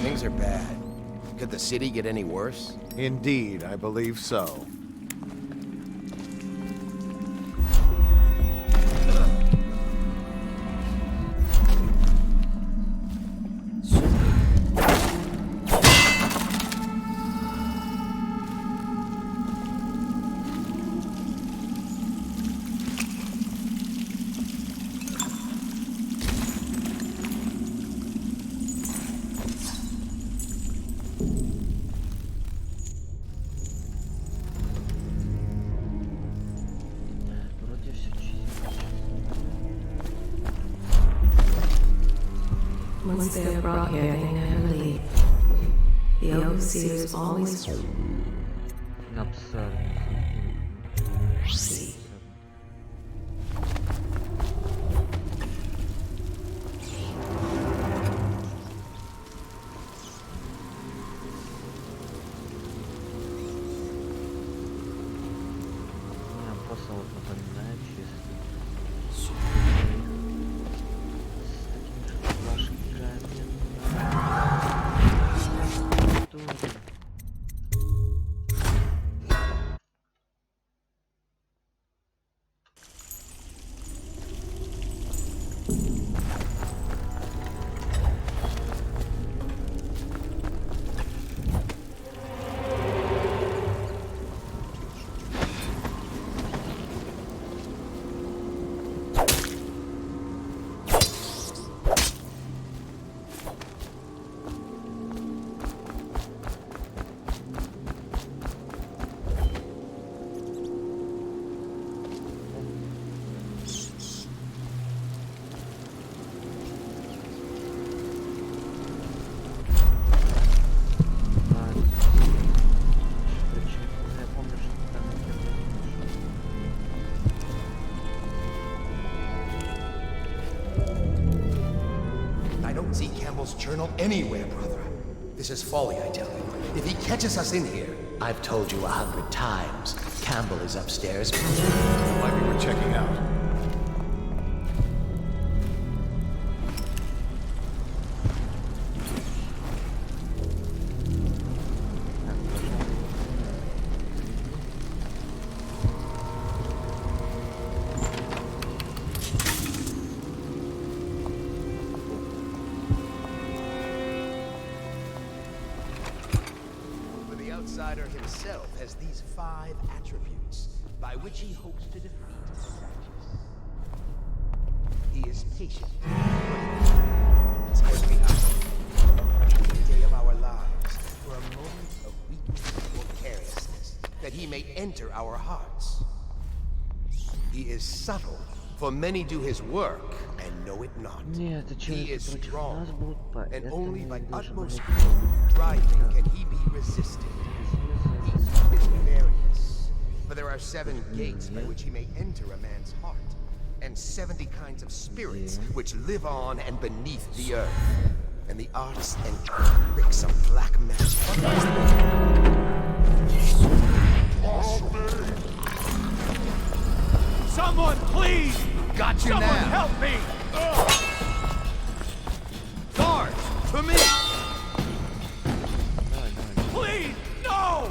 Things are bad. Could the city get any worse? Indeed, I believe so. Once they are brought here, they never leave. The overseers always see. Journal anywhere, brother. This is folly, I tell you. If he catches us in here... I've told you 100 times. Campbell is upstairs. Might be worth checking out. himself has these 5 attributes by which he hopes to defeat the righteous. He is patient. Every hour, every day of our lives, for a moment of weakness or carelessness, that he may enter our hearts. He is subtle, for many do his work and know it not. He is strong, and only by utmost striving can he be resisted. He is various, for there are 7 gates by which he may enter a man's heart, and 70 kinds of spirits which live on and beneath the earth, and the arts and tricks of black magic. Someone, please! Got you. Someone now. Help me! Guards, to me! Please, no!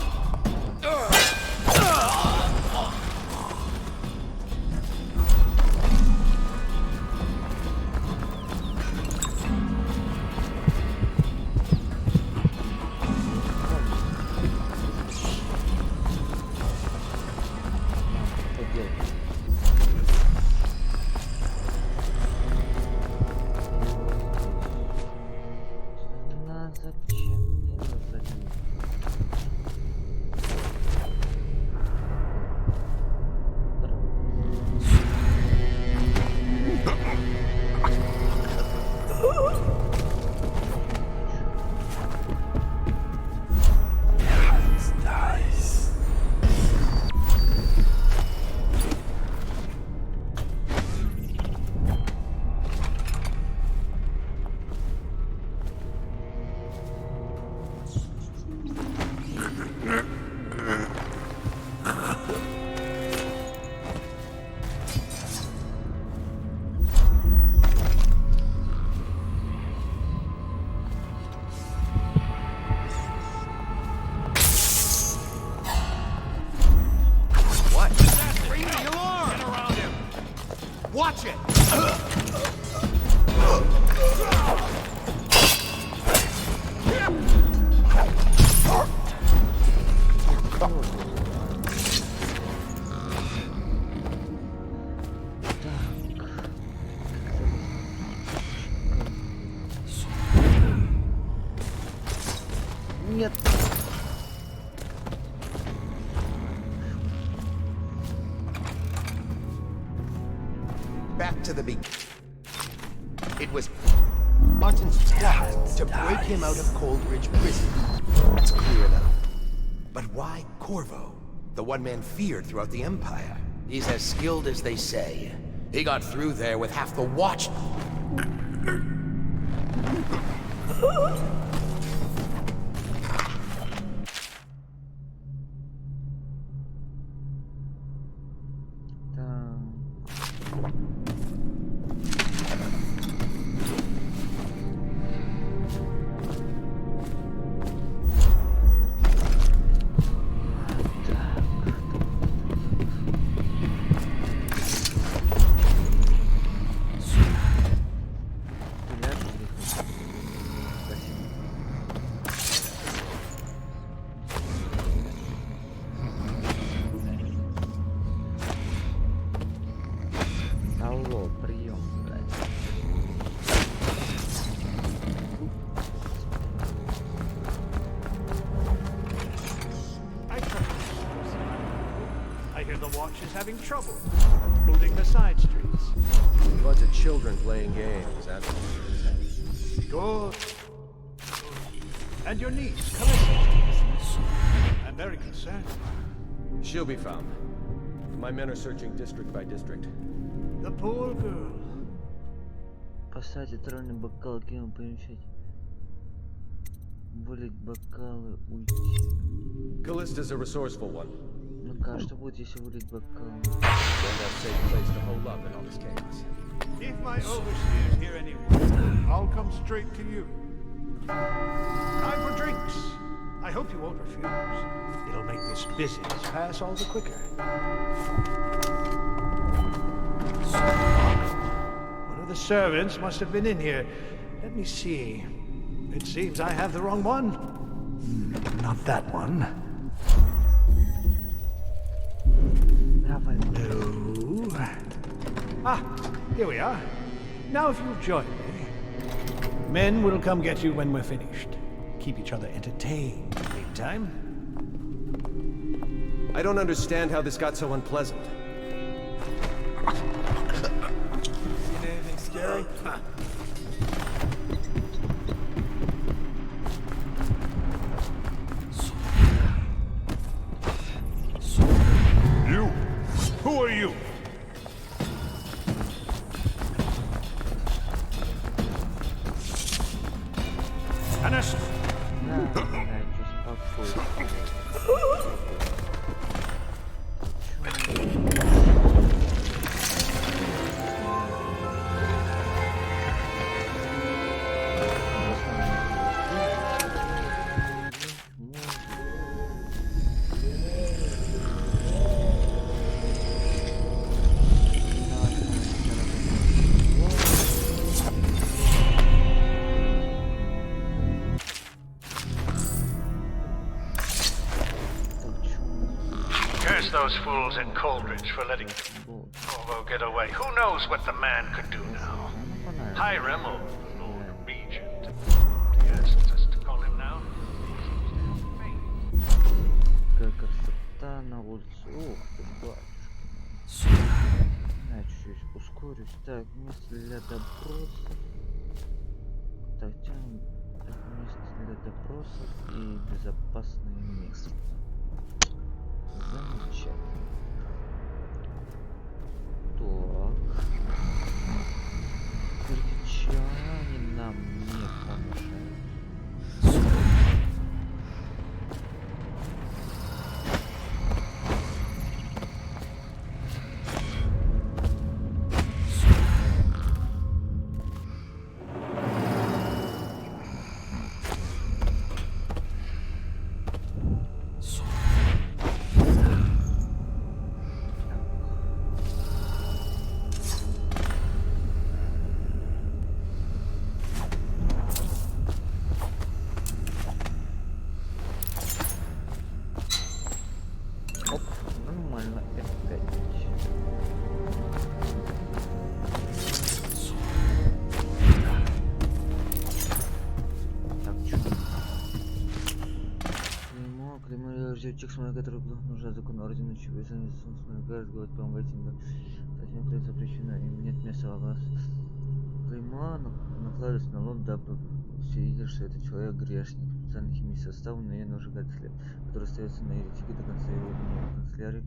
Watch it! Нет. Back to the beginning. It was Martin's plot to break him out of Coldridge Prison. That's clear enough. But why Corvo? The one man feared throughout the Empire. He's as skilled as they say. He got through there with half the watch. Having trouble moving the side streets. A bunch of children playing games, that's what it is. Good. And your niece, Callista. I'm very concerned. She'll be found. My men are searching district by district. The poor girl. Поставьте тройный бокал, кем помещать. Вылить бокалы, уйти. Callista's a resourceful one. Ну ка, что будет, если вылить бокал? If my overseers hear any word, I'll come straight to you. Time for drinks. I hope you won't refuse. It'll make this business pass all the quicker. One of the servants must have been in here. Let me see. It seems I have the wrong one. Not that one. No. Ah, here we are. Now if you'll join me. Men will come get you when we're finished. Keep each other entertained in the meantime. I don't understand how this got so unpleasant. See anything scary? You? Who are you? Honest? Those fools in Coldridge for letting Corvo get away. Who knows what the man could do now? Hiram or Lord Regent. Yes, just to call him now. Красота на улице. Ух ты, батюшки. Я чуть-чуть ускорюсь. Так, место для допросов. Так, тянем. Так, место для допросов и безопасное место. Замечательно. Так. Киргичане нам не помешают. Текст моя, который нужен закон ордена, чего я сам разговаривать, помогать им, да. Татьяна, кто запрещена, им нет места в вас. Клеймо, Сначала накладывается на лом, дабы все видели, что это человек грешник. Специальный химический состав, наверное, уже след, который остается на еретике до конца его дня. В канцелярии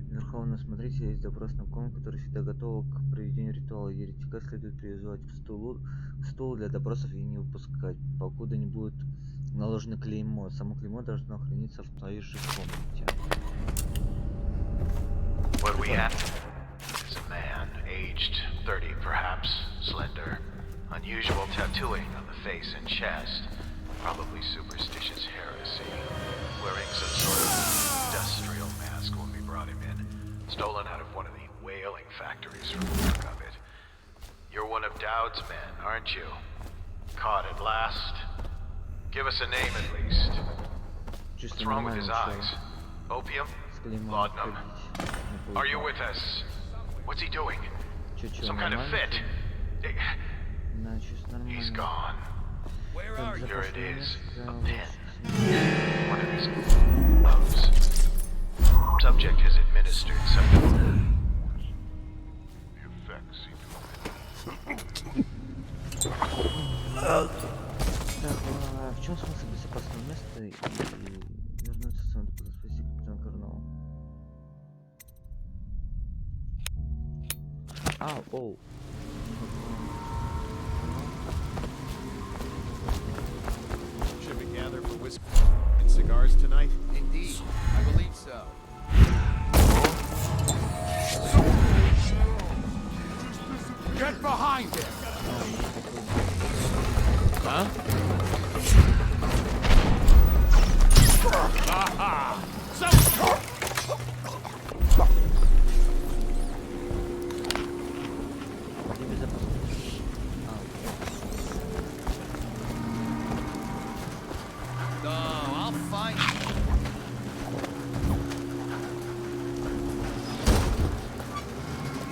Верховного Смотрителя есть допросная комната, которая всегда готова к проведению ритуала. Еретика следует привязывать к стулу для допросов и не выпускать, покуда не будет наложено клеймо. Само клеймо должно храниться в той же комнате. What we have is a man, aged 30 perhaps, slender, unusual tattooing on the face and chest, probably superstitious heresy, wearing some sort of industrial mask when we brought him in, stolen out of one of the whaling factories from the look of it. You're one of Dowd's men, aren't you? Caught at last? Give us a name at least. What's wrong with his eyes? Opium? Laudanum? Are you with us? What's he doing? Some kind of fit? He's gone. Where are you? Here it is. A pin. One of his gloves. Subject has administered some... The effects seem to have been... Так, в чем смысл безопасного места и вернуться в центр, спасти капитана Карнова? Оу. Should we gather for whiskey and cigars tonight? Indeed, I believe so. Get behind him! Huh? Aha! No, I'll find you.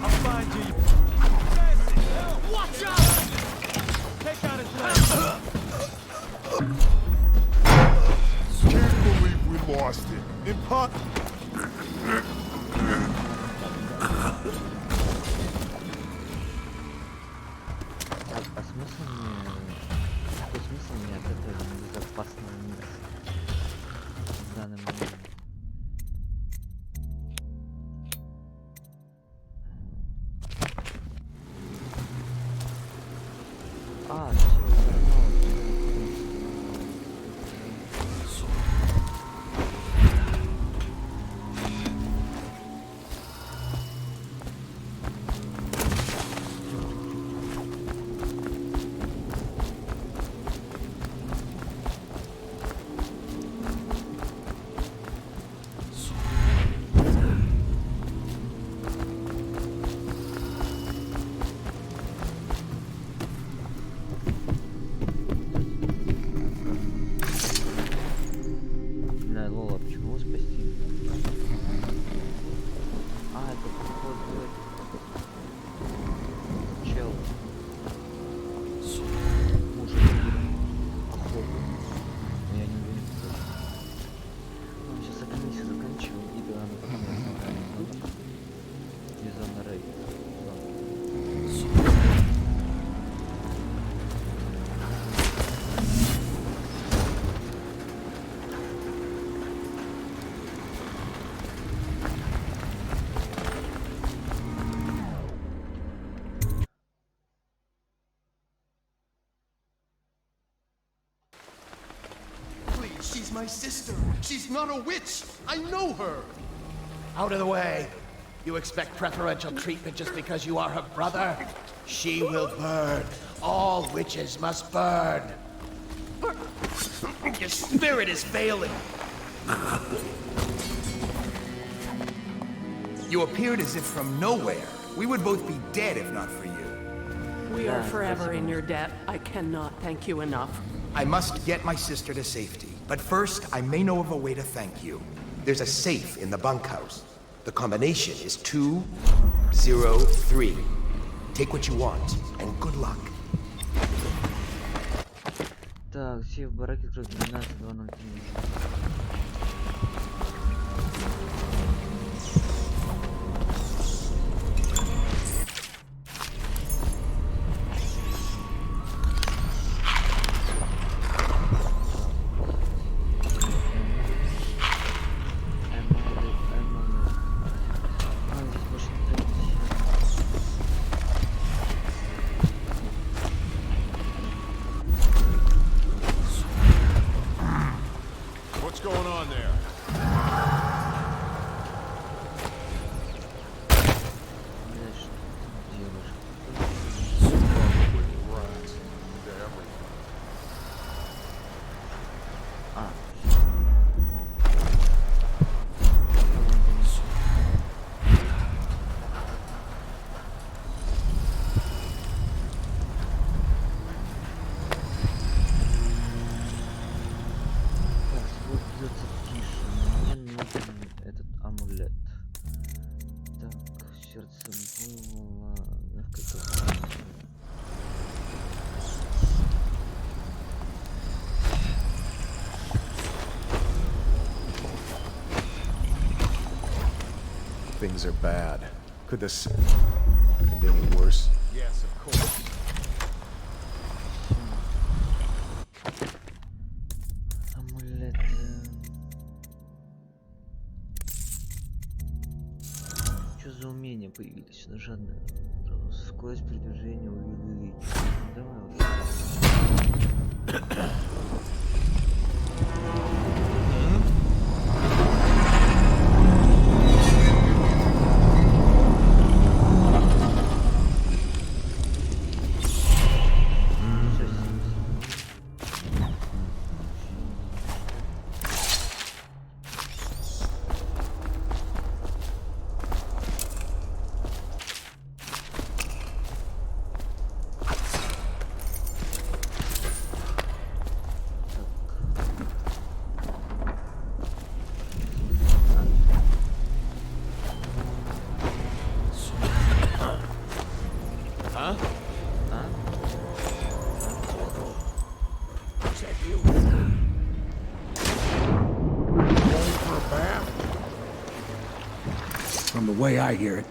I'll find you. Watch out! Take out his leg. Can't believe we lost it. А смысл мне от этого безопасного места в данный момент? She's my sister. She's not a witch. I know her. Out of the way. You expect preferential treatment just because you are her brother? She will burn. All witches must burn. Your spirit is failing. You appeared as if from nowhere. We would both be dead if not for you. We are forever in your debt. I cannot thank you enough. I must get my sister to safety. But first, I may know of a way to thank you. There's a safe in the bunkhouse. The combination is 203. Take what you want, and good luck. Так, сейф в бараке, 12-203. things are bad. Could this have been any worse? Yes, of course. Амулет. Что за умения появились? Нажадно. Скорость передвижения увеличить. Давай уже. From the way I hear it,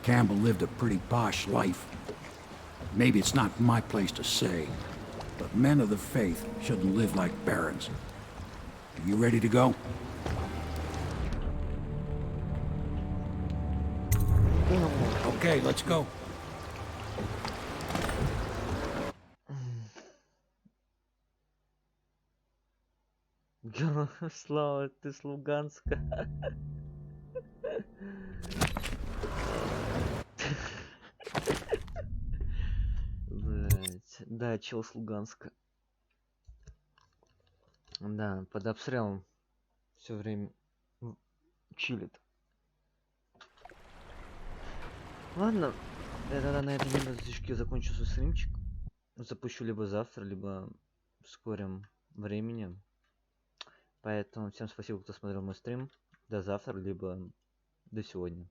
Campbell lived a pretty posh life. Maybe it's not my place to say, but men of the faith shouldn't live like barons. Are you ready to go? Okay, let's go. Слава, ты с Луганска. Блять, да, чел с Луганска. Да, под обстрелом все время чилит. Ладно, я тогда на этой минуточке закончу свой стримчик. Запущу либо завтра, либо в скором времени. Поэтому всем спасибо, кто смотрел мой стрим. До завтра, либо до сегодня.